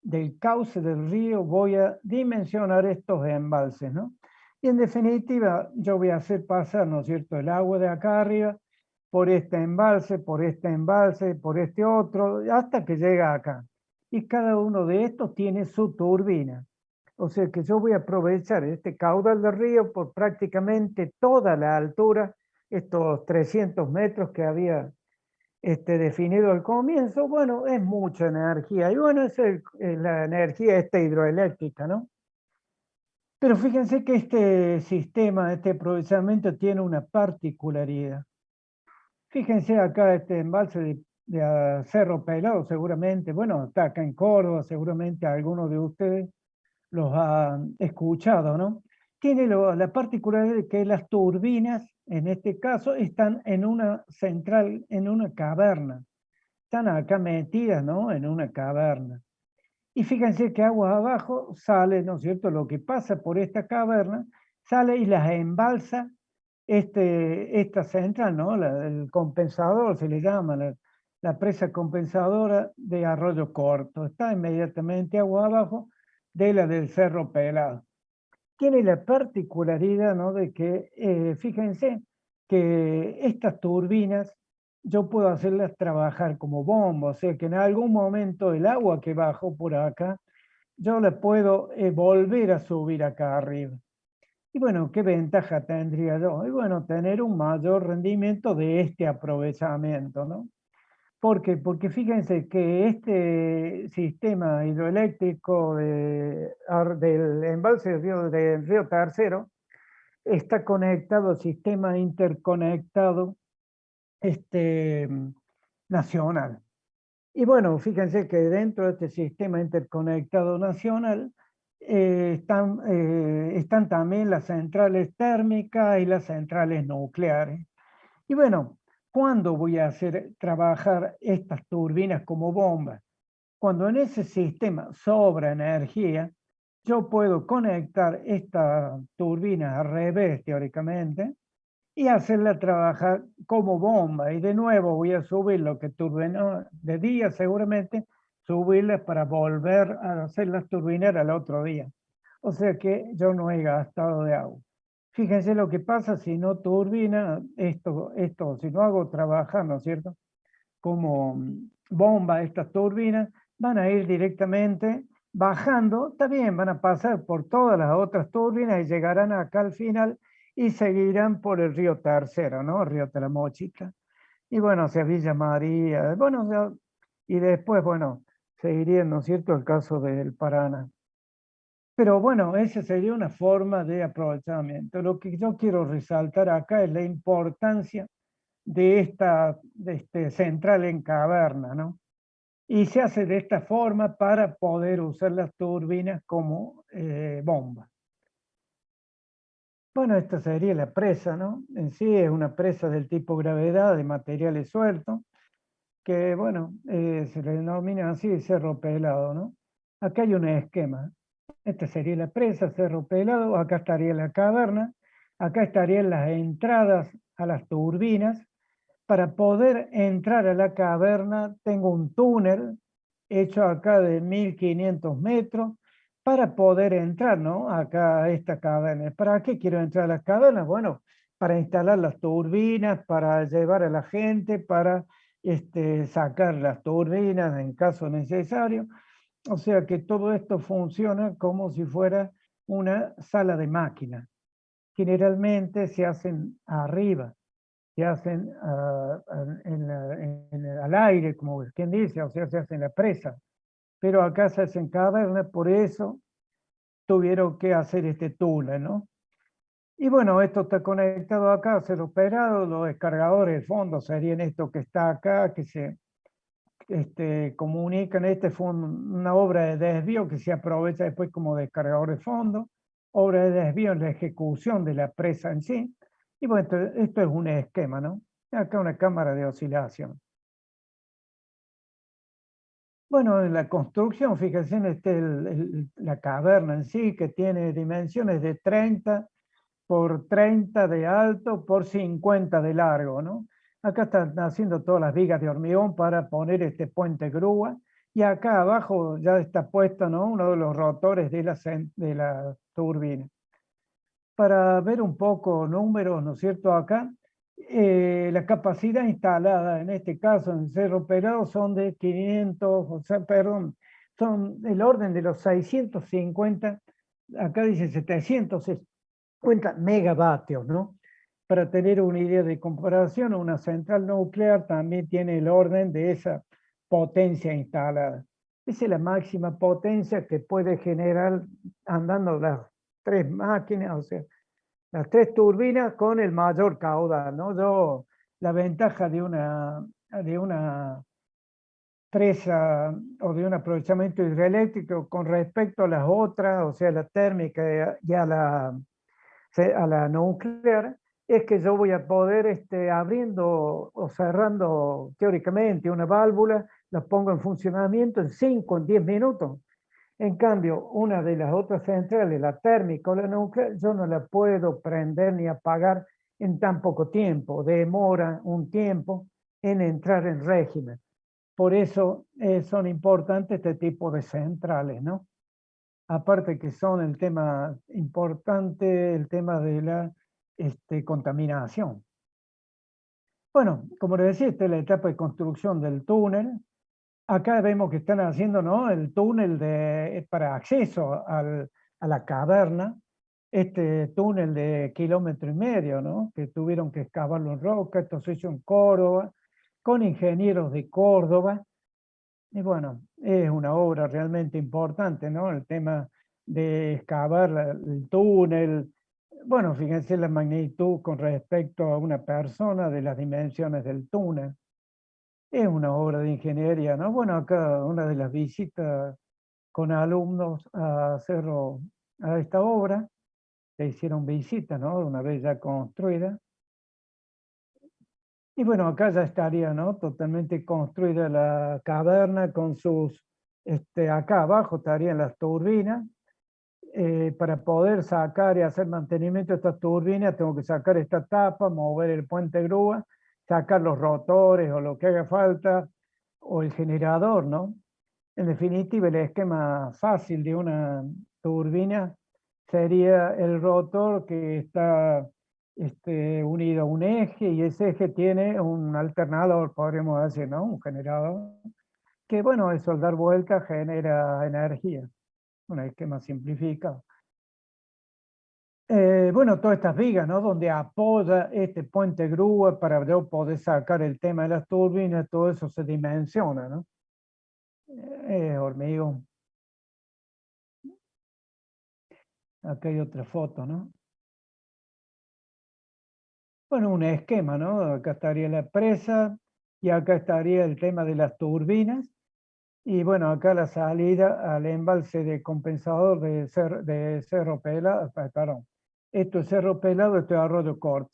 del cauce del río, voy a dimensionar estos embalses, ¿no? Y en definitiva, yo voy a hacer pasar, ¿no es cierto?, el agua de acá arriba por este embalse, por este otro, hasta que llega acá. Y cada uno de estos tiene su turbina. O sea que yo voy a aprovechar este caudal del río por prácticamente toda la altura, estos 300 metros que había definido al comienzo. Bueno, es mucha energía. Y bueno, es la energía hidroeléctrica, ¿no? Pero fíjense que este sistema, este aprovechamiento tiene una particularidad. Fíjense acá este embalse de Cerro Pelado, seguramente, bueno, está acá en Córdoba, seguramente algunos de ustedes los han escuchado, ¿no? Tiene la particularidad de que las turbinas, en este caso, están en una central, en una caverna. Están acá metidas, ¿no? En una caverna. Y fíjense que aguas abajo sale, ¿no es cierto? Lo que pasa por esta caverna, sale y las embalsa esta central, ¿no? El compensador se le llama, la presa compensadora de Arroyo Corto. Está inmediatamente agua abajo de la del Cerro Pelado. Tiene la particularidad, ¿no?, de que, fíjense, que estas turbinas yo puedo hacerlas trabajar como bomba, o sea que en algún momento el agua que bajó por acá, yo la puedo volver a subir acá arriba. Y bueno, ¿qué ventaja tendría yo? Y bueno, tener un mayor rendimiento de este aprovechamiento, ¿no? ¿Por qué? Porque fíjense que este sistema hidroeléctrico del embalse del río Tercero está conectado al sistema interconectado nacional. Y bueno, fíjense que dentro de este sistema interconectado nacional están también las centrales térmicas y las centrales nucleares. Y bueno, ¿cuándo voy a hacer trabajar estas turbinas como bombas? Cuando en ese sistema sobra energía, yo puedo conectar esta turbina al revés, teóricamente, y hacerla trabajar como bomba. Y de nuevo voy a subir lo que turbinó de día, seguramente, subirlas para volver a hacerlas turbinar al otro día. O sea que yo no he gastado de agua. Fíjense lo que pasa si no turbina si no hago trabajar, ¿no es cierto?, como bomba estas turbinas, van a ir directamente bajando, está bien, van a pasar por todas las otras turbinas y llegarán acá al final y seguirán por el río Tercero, ¿no? El río Talamochica. Y bueno, hacia Villa María, bueno, y después, bueno, seguiría, ¿no es cierto?, el caso del Paraná. Pero bueno, esa sería una forma de aprovechamiento. Lo que yo quiero resaltar acá es la importancia de esta central en caverna, ¿no? Y se hace de esta forma para poder usar las turbinas como bomba. Bueno, esta sería la presa, ¿no? En sí es una presa del tipo gravedad de materiales sueltos, que bueno, se le denomina así Cerro Pelado, ¿no? Acá hay un esquema. Esta sería la presa, Cerro Pelado, acá estaría la caverna, acá estarían las entradas a las turbinas. Para poder entrar a la caverna tengo un túnel hecho acá de 1500 metros para poder entrar, ¿no?, acá a esta caverna. ¿Para qué quiero entrar a las cavernas? Bueno, para instalar las turbinas, para llevar a la gente, para sacar las turbinas en caso necesario. O sea que todo esto funciona como si fuera una sala de máquinas. Generalmente se hacen arriba, se hacen al aire, como quien dice, o sea, se hacen en la presa. Pero acá se hacen cavernas, por eso tuvieron que hacer este túnel, ¿no? Y bueno, esto está conectado acá a ser operado, los descargadores de fondo serían esto que está acá, que se comunican. Fue una obra de desvío que se aprovecha después como descargador de fondo, obra de desvío en la ejecución de la presa en sí. Y bueno, esto es un esquema, ¿no? Acá una cámara de oscilación. Bueno, en la construcción, fíjense en la caverna en sí, que tiene dimensiones de 30 por 30 de alto por 50 de largo, ¿no? Acá están haciendo todas las vigas de hormigón para poner este puente grúa, y acá abajo ya está puesto, ¿no?, uno de los rotores de la turbina. Para ver un poco números, ¿no es cierto? Acá, la capacidad instalada, en este caso en Cerro Pelado, son de 500, o sea, perdón, son el orden de los 650, acá dice 750 megavatios, ¿no? Para tener una idea de comparación, una central nuclear también tiene el orden de esa potencia instalada. Esa es la máxima potencia que puede generar andando las tres máquinas, o sea, las tres turbinas con el mayor caudal, ¿no? La ventaja de una presa o de un aprovechamiento hidroeléctrico con respecto a las otras, o sea, la térmica y a la nuclear, es que yo voy a poder, abriendo o cerrando teóricamente una válvula, la pongo en funcionamiento en 5, en 10 minutos. En cambio, una de las otras centrales, la térmica o la nuclear, yo no la puedo prender ni apagar en tan poco tiempo. Demora un tiempo en entrar en régimen. Por eso son importantes este tipo de centrales, ¿no? Aparte que son el tema importante, el tema de la contaminación. Bueno, como les decía, esta es la etapa de construcción del túnel. Acá vemos que están haciendo, ¿no?, el túnel para acceso a la caverna, este túnel de 1,5 kilómetros, ¿no?, que tuvieron que excavarlo en roca. Esto se hizo en Córdoba, con ingenieros de Córdoba. Y bueno, es una obra realmente importante, ¿no?, el tema de excavar el túnel. Bueno, fíjense la magnitud con respecto a una persona de las dimensiones del túnel. Es una obra de ingeniería, ¿no? Bueno, acá una de las visitas con alumnos a Cerro, a esta obra, que hicieron visitas, ¿no?, una vez ya construida. Y bueno, acá ya estaría, ¿no?, totalmente construida la caverna con sus, acá abajo estarían las turbinas. Para poder sacar y hacer mantenimiento de estas turbinas, tengo que sacar esta tapa, mover el puente grúa, sacar los rotores o lo que haga falta, o el generador, ¿no? En definitiva, el esquema fácil de una turbina sería el rotor que está unido a un eje, y ese eje tiene un alternador, podríamos decir, ¿no?, un generador, que bueno, eso al dar vuelta genera energía. Un esquema simplificado. Bueno, todas estas vigas, ¿no?, donde apoya este puente grúa para yo poder sacar el tema de las turbinas, todo eso se dimensiona, ¿no? Hormigón. Acá hay otra foto, ¿no? Bueno, un esquema, ¿no? Acá estaría la presa y acá estaría el tema de las turbinas. Y bueno, acá la salida al embalse de compensador de Cerro Pelado, perdón. Esto es Cerro Pelado, esto es Arroyo Corto.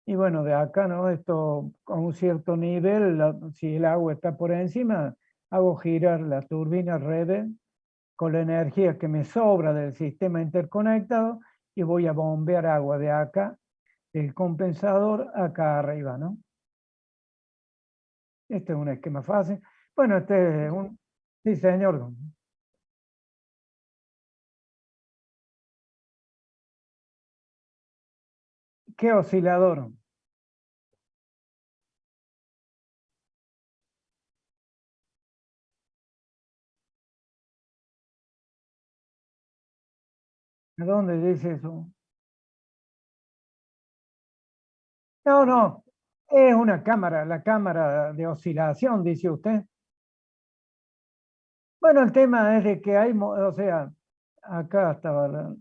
Y bueno, de acá, ¿no?, esto a un cierto nivel, si el agua está por encima, hago girar la turbina redes con la energía que me sobra del sistema interconectado, y voy a bombear agua de acá, del compensador, acá arriba, ¿no? Este es un esquema fácil. Bueno, este es un... Sí, señor. ¿Qué oscilador? ¿A dónde dice eso? No, no, es una cámara, la cámara de oscilación, dice usted. Bueno, el tema es de que hay, o sea, acá estaba,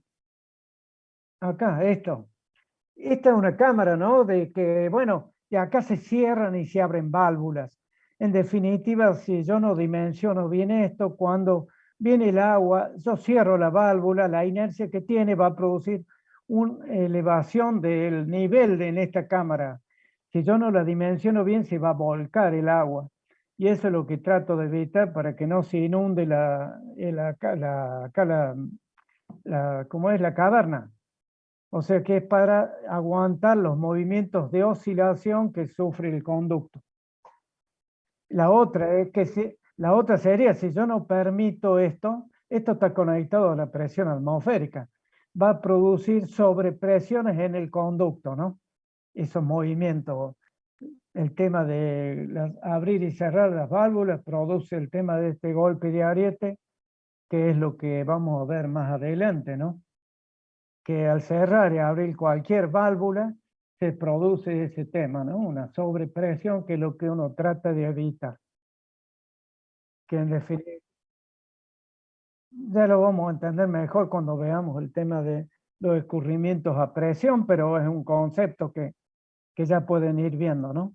acá, esto. Esta es una cámara, ¿no?, de que, bueno, y acá se cierran y se abren válvulas. En definitiva, si yo no dimensiono bien esto, cuando viene el agua, yo cierro la válvula, la inercia que tiene va a producir una elevación del nivel en esta cámara. Si yo no la dimensiono bien, se va a volcar el agua. Y eso es lo que trato de evitar para que no se inunde ¿cómo es? La caverna. O sea que es para aguantar los movimientos de oscilación que sufre el conducto. La otra es que la otra sería, si yo no permito esto está conectado a la presión atmosférica. Va a producir sobrepresiones en el conducto, ¿no? Esos movimientos. El tema de abrir y cerrar las válvulas produce el tema de este golpe de ariete, que es lo que vamos a ver más adelante, ¿no? Que al cerrar y abrir cualquier válvula se produce ese tema, ¿no? Una sobrepresión, que es lo que uno trata de evitar. Que en definitiva, ya lo vamos a entender mejor cuando veamos el tema de los escurrimientos a presión, pero es un concepto que ya pueden ir viendo, ¿no?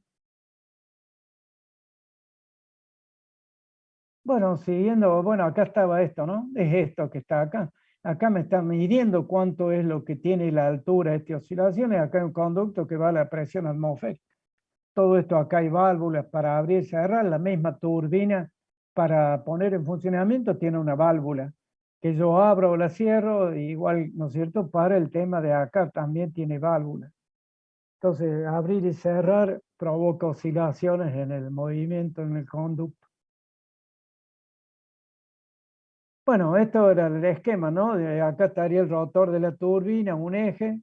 Bueno, siguiendo, bueno, acá estaba esto, ¿no? Es esto que está acá. Acá me está midiendo cuánto es lo que tiene la altura de estas oscilaciones. Acá hay un conducto que va a la presión atmosférica. Todo esto acá hay válvulas para abrir y cerrar. La misma turbina para poner en funcionamiento tiene una válvula que yo abro o la cierro, igual, ¿no es cierto? Para el tema de acá también tiene válvula. Entonces, abrir y cerrar provoca oscilaciones en el movimiento, en el conducto. Bueno, esto era el esquema, ¿no? Acá estaría el rotor de la turbina, un eje,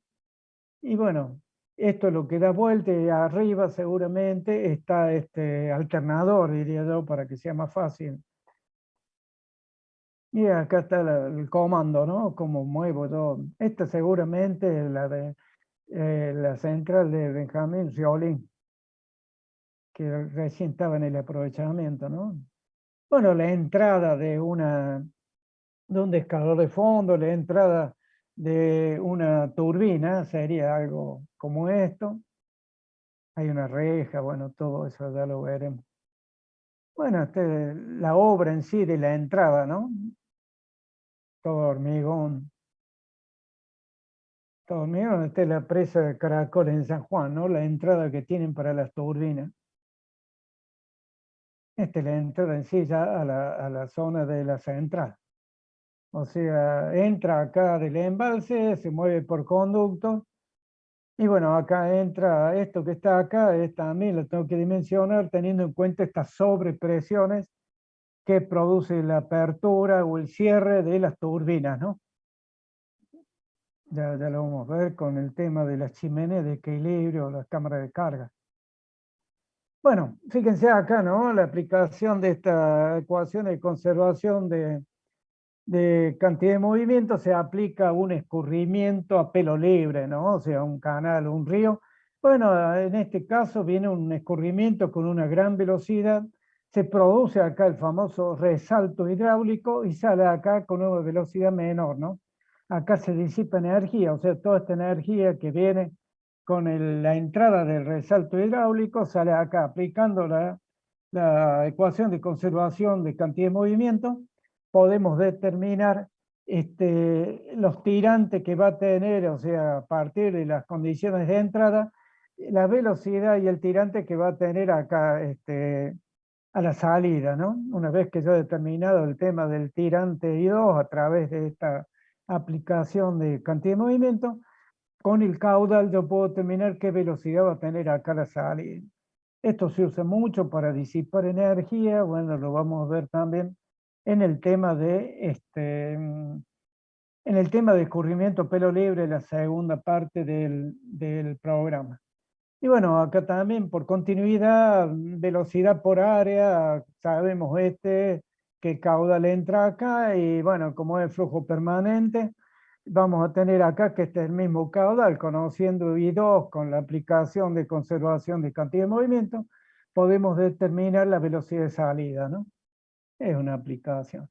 y bueno, esto es lo que da vuelta, y arriba seguramente está este alternador, diría yo, para que sea más fácil. Y acá está el comando, ¿no? Cómo muevo yo. Esta seguramente es la central de Benjamín Riolín, que recién estaba en el aprovechamiento, ¿no? Bueno, la entrada de un descargador de fondo, la entrada de una turbina sería algo como esto. Hay una reja, bueno, todo eso ya lo veremos. Bueno, la obra en sí de la entrada, ¿no? Todo hormigón. Todo hormigón, esta es la presa de Caracol en San Juan, ¿no? La entrada que tienen para las turbinas. Esta es la entrada en sí ya a la zona de la central. O sea, entra acá del embalse, se mueve por conducto. Y bueno, acá entra esto que está acá, también lo tengo que dimensionar teniendo en cuenta estas sobrepresiones que produce la apertura o el cierre de las turbinas, ¿no? Ya lo vamos a ver con el tema de las chimeneas de equilibrio, las cámaras de carga. Bueno, fíjense acá, ¿no? La aplicación de esta ecuación de conservación de cantidad de movimiento se aplica a un escurrimiento a pelo libre, ¿no? O sea, un canal, un río. Bueno, en este caso viene un escurrimiento con una gran velocidad, se produce acá el famoso resalto hidráulico y sale acá con una velocidad menor, ¿no? Acá se disipa energía, o sea, toda esta energía que viene con la entrada del resalto hidráulico sale acá aplicando la ecuación de conservación de cantidad de movimiento. Podemos determinar los tirantes que va a tener, o sea, a partir de las condiciones de entrada, la velocidad y el tirante que va a tener acá a la salida, ¿no? Una vez que yo he determinado el tema del tirante I2 a través de esta aplicación de cantidad de movimiento, con el caudal yo puedo determinar qué velocidad va a tener acá la salida. Esto se usa mucho para disipar energía, bueno, lo vamos a ver también en el tema en el tema de escurrimiento pelo libre, la segunda parte del programa. Y bueno, acá también por continuidad, velocidad por área, sabemos que el caudal entra acá y bueno, como es flujo permanente, vamos a tener acá que este es el mismo caudal, conociendo I2 con la aplicación de conservación de cantidad de movimiento, podemos determinar la velocidad de salida, ¿no? Es una aplicación.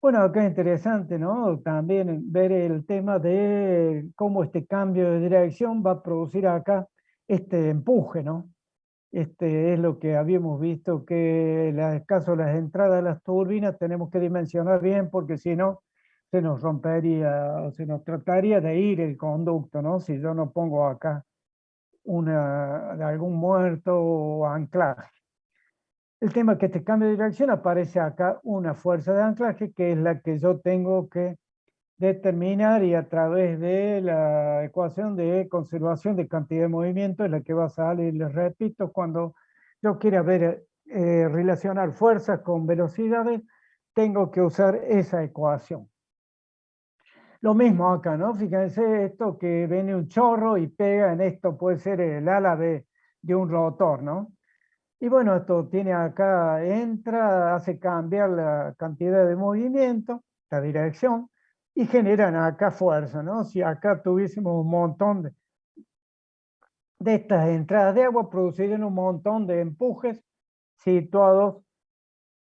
Bueno, acá es interesante, ¿no? También ver el tema de cómo este cambio de dirección va a producir acá este empuje, ¿no? Es lo que habíamos visto que en el caso de las entradas de las turbinas tenemos que dimensionar bien porque si no se nos rompería o se nos trataría de ir el conducto, ¿no? Si yo no pongo acá de algún muerto o anclaje. El tema es que este cambio de dirección aparece acá una fuerza de anclaje que es la que yo tengo que determinar y a través de la ecuación de conservación de cantidad de movimiento es la que va a salir, les repito, cuando yo quiera ver, relacionar fuerzas con velocidades, tengo que usar esa ecuación. Lo mismo acá, ¿no? Fíjense esto que viene un chorro y pega en esto, puede ser el ala de un rotor, ¿no? Y bueno, esto tiene acá, entra, hace cambiar la cantidad de movimiento, la dirección, y generan acá fuerza, ¿no? Si acá tuviésemos un montón de estas entradas de agua, producirían un montón de empujes situados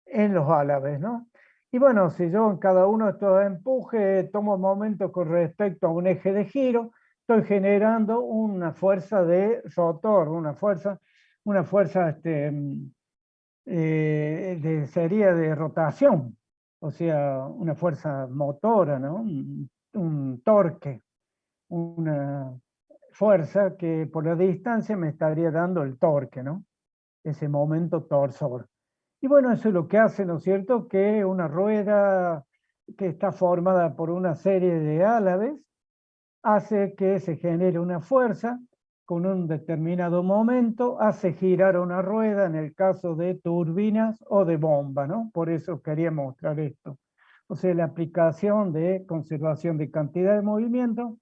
en los álabes, ¿no? Y bueno, si yo en cada uno de estos empujes tomo momentos con respecto a un eje de giro, estoy generando una fuerza de rotor, una fuerza sería de rotación, o sea, una fuerza motora, ¿no? Un torque, una fuerza que por la distancia me estaría dando el torque, ¿no? Ese momento torsor. Y bueno, eso es lo que hace, ¿no es cierto?, que una rueda que está formada por una serie de álabes hace que se genere una fuerza con un determinado momento, hace girar una rueda en el caso de turbinas o de bomba, ¿no? Por eso quería mostrar esto. O sea, la aplicación de conservación de cantidad de movimiento,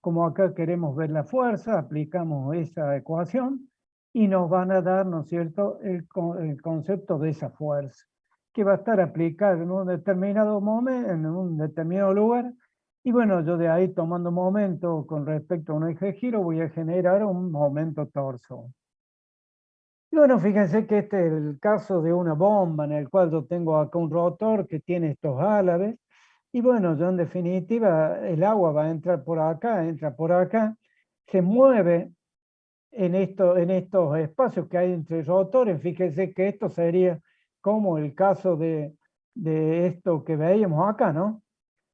como acá queremos ver la fuerza, aplicamos esa ecuación y nos van a dar, ¿no es cierto?, el concepto de esa fuerza, que va a estar aplicada en un determinado momento, en un determinado lugar. Y bueno, yo de ahí tomando momento con respecto a un eje de giro voy a generar un momento torso. Y bueno, fíjense que este es el caso de una bomba en el cual yo tengo acá un rotor que tiene estos álabes. Y bueno, yo en definitiva el agua va a entrar por acá, entra por acá, se mueve en estos espacios que hay entre rotores. Fíjense que esto sería como el caso de esto que veíamos acá, ¿no?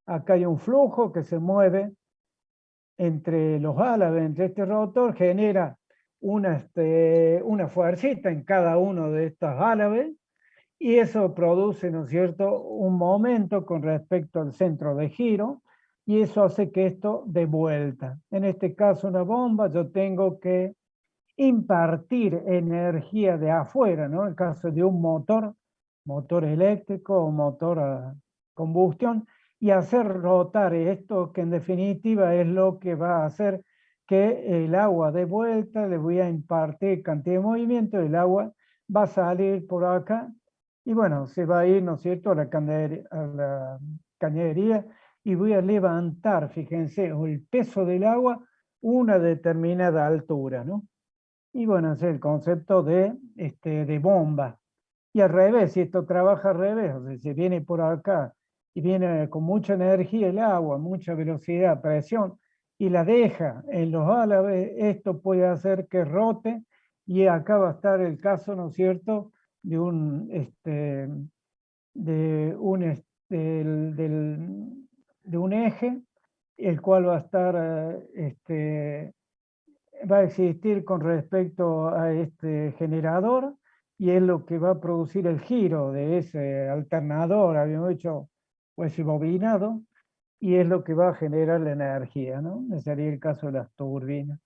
Acá hay un flujo que se mueve entre los álabes, entre este rotor, genera una fuercita en cada uno de estos álabes y eso produce, ¿no es cierto?, un momento con respecto al centro de giro y eso hace que esto dé vuelta. En este caso una bomba, yo tengo que impartir energía de afuera, ¿no? En el caso de un motor eléctrico o motor a combustión, y hacer rotar esto que en definitiva es lo que va a hacer que el agua dé vuelta, le voy a impartir cantidad de movimiento, el agua va a salir por acá y bueno, se va a ir, ¿no es cierto?, a la cañería y voy a levantar, fíjense, el peso del agua una determinada altura, ¿no? Y bueno, ese es el concepto de bomba. Y al revés, si esto trabaja al revés, o sea, si viene por acá y viene con mucha energía el agua, mucha velocidad, presión, y la deja en los álabes, esto puede hacer que rote, y acá va a estar el caso, ¿no es cierto?, de un eje, el cual va a estar, va a existir con respecto a este generador y es lo que va a producir el giro de ese alternador, habíamos hecho pues bobinado, y es lo que va a generar la energía, ¿no? Ese sería el caso de las turbinas.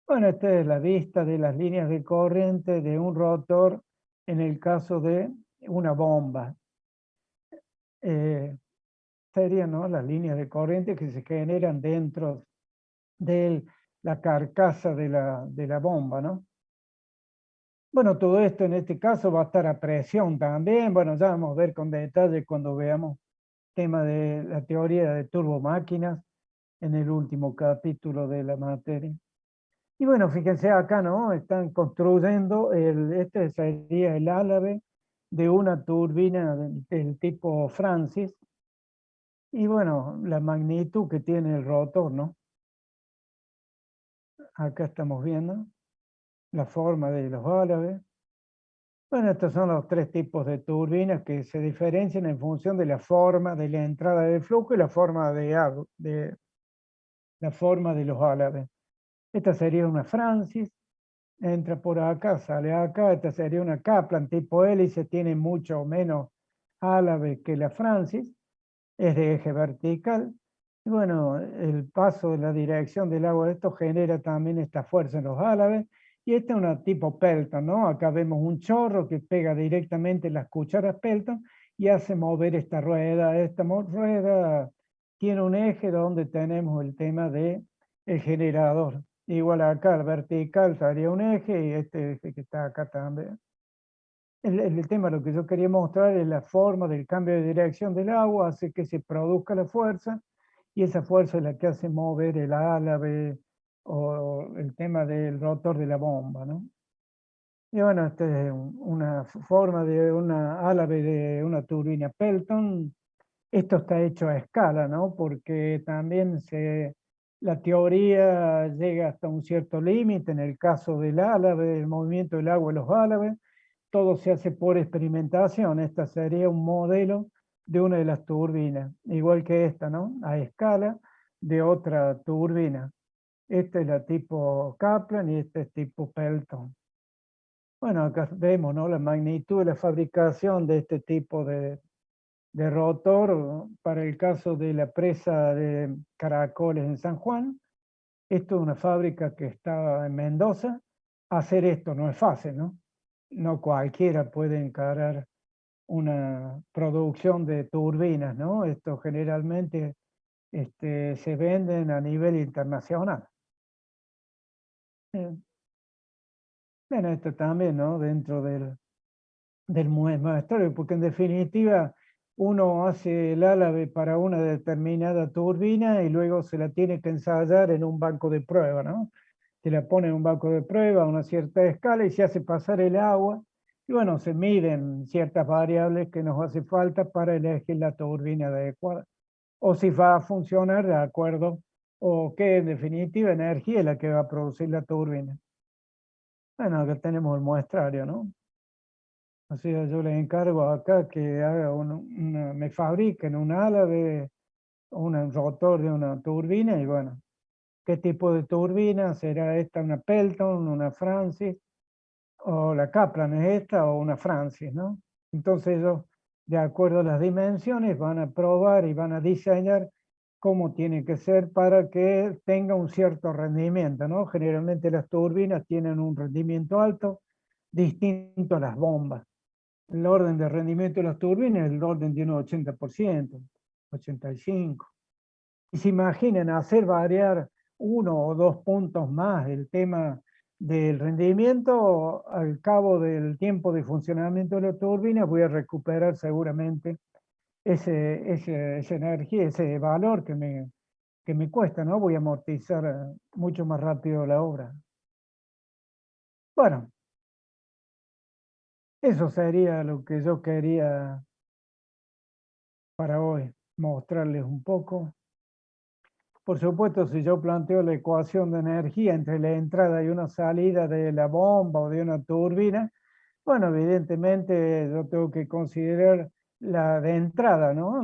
Bueno, esta es la vista de las líneas de corriente de un rotor en el caso de una bomba. Serían, ¿no?, las líneas de corriente que se generan dentro de la carcasa de la bomba, ¿no? Bueno, todo esto en este caso va a estar a presión también. Bueno, ya vamos a ver con detalle cuando veamos tema de la teoría de turbomáquinas en el último capítulo de la materia. Y bueno, fíjense acá, ¿no? Están construyendo, este sería el álabe de una turbina del tipo Francis. Y bueno, la magnitud que tiene el rotor, ¿no? Acá estamos viendo la forma de los álabes. Bueno, estos son los tres tipos de turbinas que se diferencian en función de la forma de la entrada del flujo y la forma de los álabes. Esta sería una Francis, entra por acá, sale acá. Esta sería una Kaplan tipo hélice, tiene mucho menos álabes que la Francis, es de eje vertical. Y bueno, el paso de la dirección del agua de esto genera también esta fuerza en los álabes. Y esta es una tipo Pelton, ¿no? Acá vemos un chorro que pega directamente en las cucharas Pelton y hace mover esta rueda. Esta rueda tiene un eje donde tenemos el tema de el generador. Igual acá, el vertical sería un eje y este eje que está acá también. El tema, lo que yo quería mostrar es la forma del cambio de dirección del agua, hace que se produzca la fuerza y esa fuerza es la que hace mover el álabe o el tema del rotor de la bomba, ¿no? Y bueno, esta es una forma de una álabe de una turbina Pelton. Esto está hecho a escala, ¿no? Porque también la teoría llega hasta un cierto límite. En el caso del álabe, el movimiento del agua en los álabes, todo se hace por experimentación. Esta sería un modelo de una de las turbinas, igual que esta, ¿no? A escala de otra turbina. Esta es la tipo Kaplan y esta es tipo Pelton. Bueno, acá vemos, ¿no? La magnitud de la fabricación de este tipo de rotor para el caso de la presa de Caracoles en San Juan. Esto es una fábrica que está en Mendoza. Hacer esto no es fácil, ¿no? No cualquiera puede encarar una producción de turbinas, ¿no? Esto generalmente se venden a nivel internacional. Eh, bueno, esto también, ¿no? Dentro del muestrario, porque en definitiva uno hace el álabe para una determinada turbina y luego se la tiene que ensayar en un banco de prueba, ¿no? Se la pone en un banco de prueba a una cierta escala y se hace pasar el agua y bueno, se miden ciertas variables que nos hace falta para elegir la turbina adecuada o si va a funcionar de acuerdo o qué en definitiva energía es la que va a producir la turbina. Bueno, acá tenemos el muestrario, ¿no? O sea, yo les encargo acá que haga me fabriquen un álabe, un rotor de una turbina y bueno, ¿qué tipo de turbina? ¿Será esta una Pelton, una Francis? O la Kaplan es esta o una Francis, ¿no? Entonces ellos, de acuerdo a las dimensiones, van a probar y van a diseñar cómo tiene que ser para que tenga un cierto rendimiento, ¿no? Generalmente las turbinas tienen un rendimiento alto, distinto a las bombas. El orden de rendimiento de las turbinas es el orden de un 80%, 85%. Y se imaginen hacer variar 1 o 2 puntos más el tema del rendimiento, al cabo del tiempo de funcionamiento de la turbina, voy a recuperar seguramente esa energía, ese valor que me cuesta, ¿no? Voy a amortizar mucho más rápido la obra. Bueno, eso sería lo que yo quería para hoy, mostrarles un poco. Por supuesto, si yo planteo la ecuación de energía entre la entrada y una salida de la bomba o de una turbina, bueno, evidentemente yo tengo que considerar la de entrada, ¿no?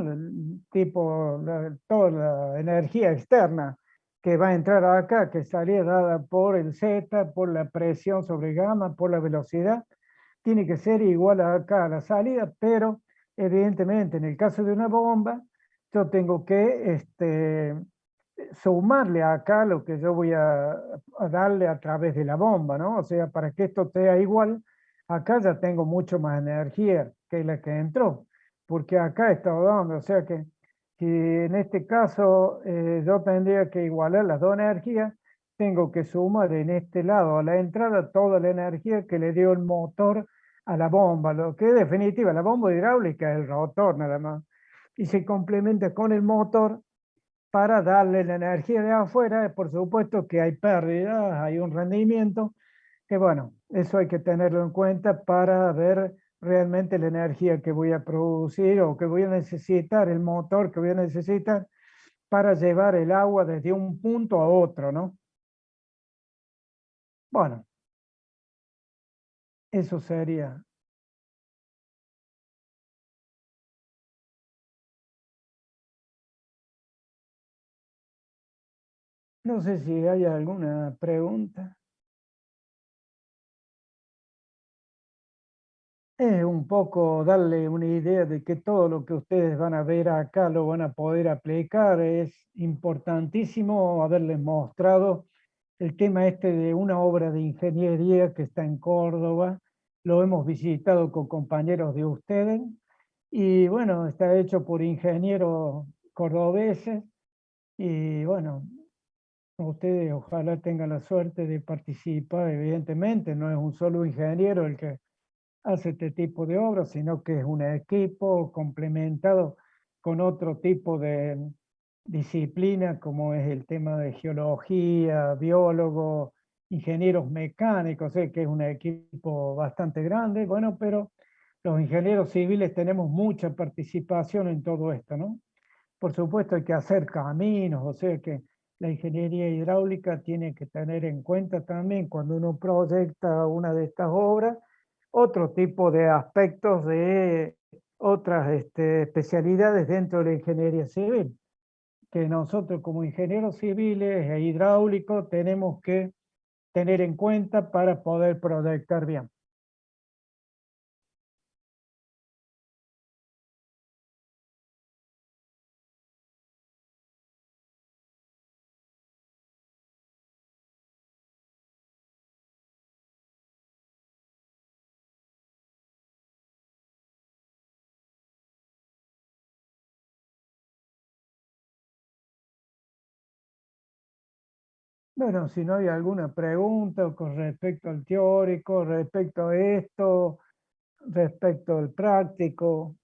Tipo, toda la energía externa que va a entrar acá, que estaría dada por el Z, por la presión sobre gamma, por la velocidad, tiene que ser igual a acá a la salida, pero evidentemente en el caso de una bomba, yo tengo que sumarle acá lo que yo voy a darle a través de la bomba, ¿no? O sea, para que esto sea igual, acá ya tengo mucho más energía que la que entró, porque acá está dando, o sea que si en este caso yo tendría que igualar las dos energías, tengo que sumar en este lado a la entrada toda la energía que le dio el motor a la bomba, lo que es definitiva, la bomba hidráulica es el rotor nada más, y se complementa con el motor para darle la energía de afuera. Por supuesto que hay pérdidas, hay un rendimiento, que bueno, eso hay que tenerlo en cuenta para ver realmente la energía que voy a producir o que voy a necesitar, el motor que voy a necesitar para llevar el agua desde un punto a otro, ¿no? Bueno, eso sería. No sé si hay alguna pregunta. Es un poco darle una idea de que todo lo que ustedes van a ver acá lo van a poder aplicar. Es importantísimo haberles mostrado el tema este de una obra de ingeniería que está en Córdoba. Lo hemos visitado con compañeros de ustedes y bueno, está hecho por ingenieros cordobeses y bueno, ustedes ojalá tengan la suerte de participar. Evidentemente no es un solo ingeniero el que hace este tipo de obras, sino que es un equipo complementado con otro tipo de disciplina, como es el tema de geología, biólogos, ingenieros mecánicos, sé que es un equipo bastante grande, bueno, pero los ingenieros civiles tenemos mucha participación en todo esto, ¿no? Por supuesto hay que hacer caminos, o sea que la ingeniería hidráulica tiene que tener en cuenta también cuando uno proyecta una de estas obras, otro tipo de aspectos de otras especialidades dentro de la ingeniería civil, que nosotros como ingenieros civiles e hidráulicos tenemos que tener en cuenta para poder proyectar bien. Bueno, si no hay alguna pregunta con respecto al teórico, respecto a esto, respecto al práctico,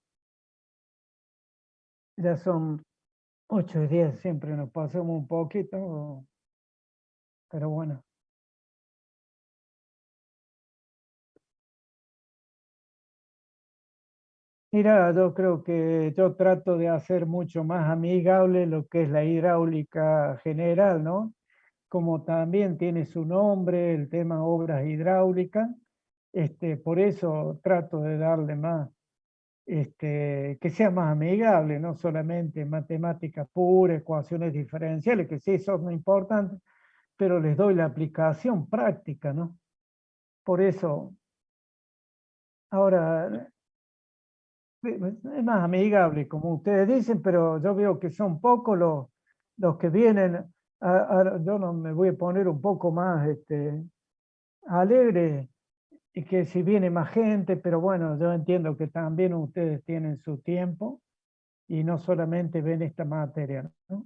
ya son 8 y 10, siempre nos pasamos un poquito, pero bueno. Mira, yo creo que yo trato de hacer mucho más amigable lo que es la hidráulica general, ¿no? Como también tiene su nombre, el tema obras hidráulicas, por eso trato de darle más, que sea más amigable, no solamente matemáticas puras, ecuaciones diferenciales, que sí son muy importantes, pero les doy la aplicación práctica, ¿no? Por eso, ahora es más amigable, como ustedes dicen, pero yo veo que son pocos los que vienen. Yo no me voy a poner un poco más alegre y que si viene más gente, pero bueno, yo entiendo que también ustedes tienen su tiempo y no solamente ven esta materia, ¿no?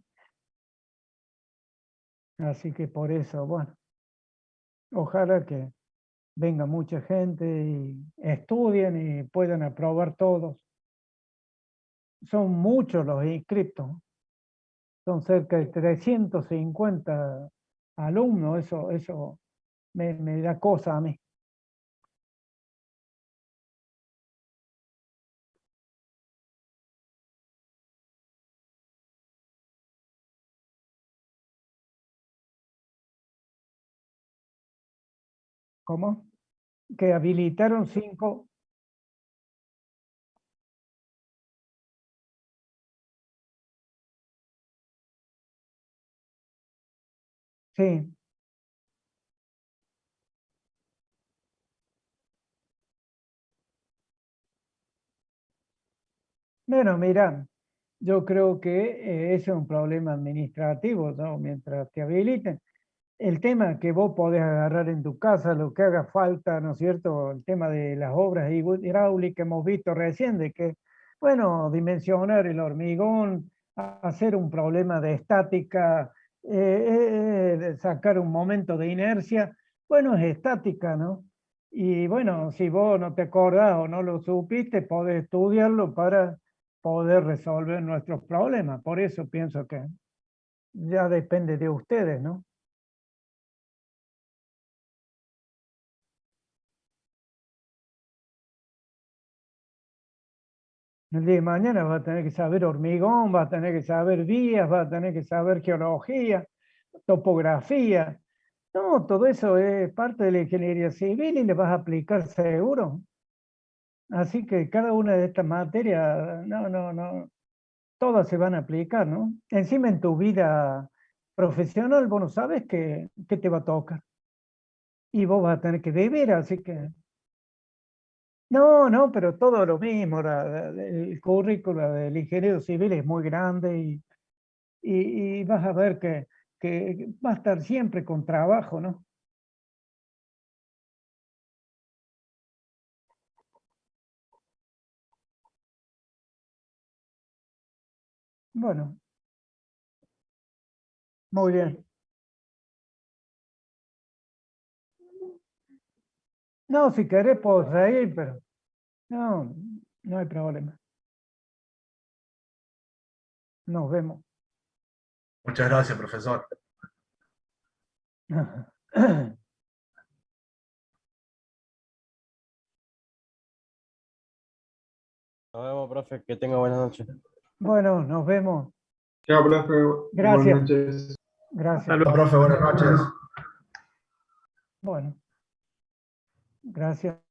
Así que por eso, bueno, ojalá que venga mucha gente y estudien y puedan aprobar todos. Son muchos los inscriptos, son cerca de 350 alumnos, eso me da cosa a mí. ¿Cómo? Que habilitaron 5, sí. Bueno, mira, yo creo que ese es un problema administrativo, ¿no? Mientras te habiliten. El tema que vos podés agarrar en tu casa, lo que haga falta, ¿no es cierto? El tema de las obras hidráulicas hemos visto recién, de que, bueno, dimensionar el hormigón, hacer un problema de estática, sacar un momento de inercia, bueno, es estática, ¿no? Y bueno, si vos no te acordás o no lo supiste, podés estudiarlo para poder resolver nuestros problemas. Por eso pienso que ya depende de ustedes, ¿no? El día de mañana va a tener que saber hormigón, va a tener que saber vías, va a tener que saber geología, topografía. No, todo eso es parte de la ingeniería civil y le vas a aplicar seguro. Así que cada una de estas materias, no, todas se van a aplicar, ¿no? Encima en tu vida profesional, vos no sabes qué te va a tocar. Y vos vas a tener que vivir, así que No, no, pero todo lo mismo. El currículo del ingeniero civil es muy grande y vas a ver que va a estar siempre con trabajo, ¿no? Bueno, muy bien. No, si querés puedo seguir, pero no, no hay problema. Nos vemos. Muchas gracias, profesor. Nos vemos, profe. Que tenga buenas noches. Bueno, nos vemos. Chao, profe. Buenas Gracias. noches. Gracias. Profe, buenas noches. Bueno, gracias.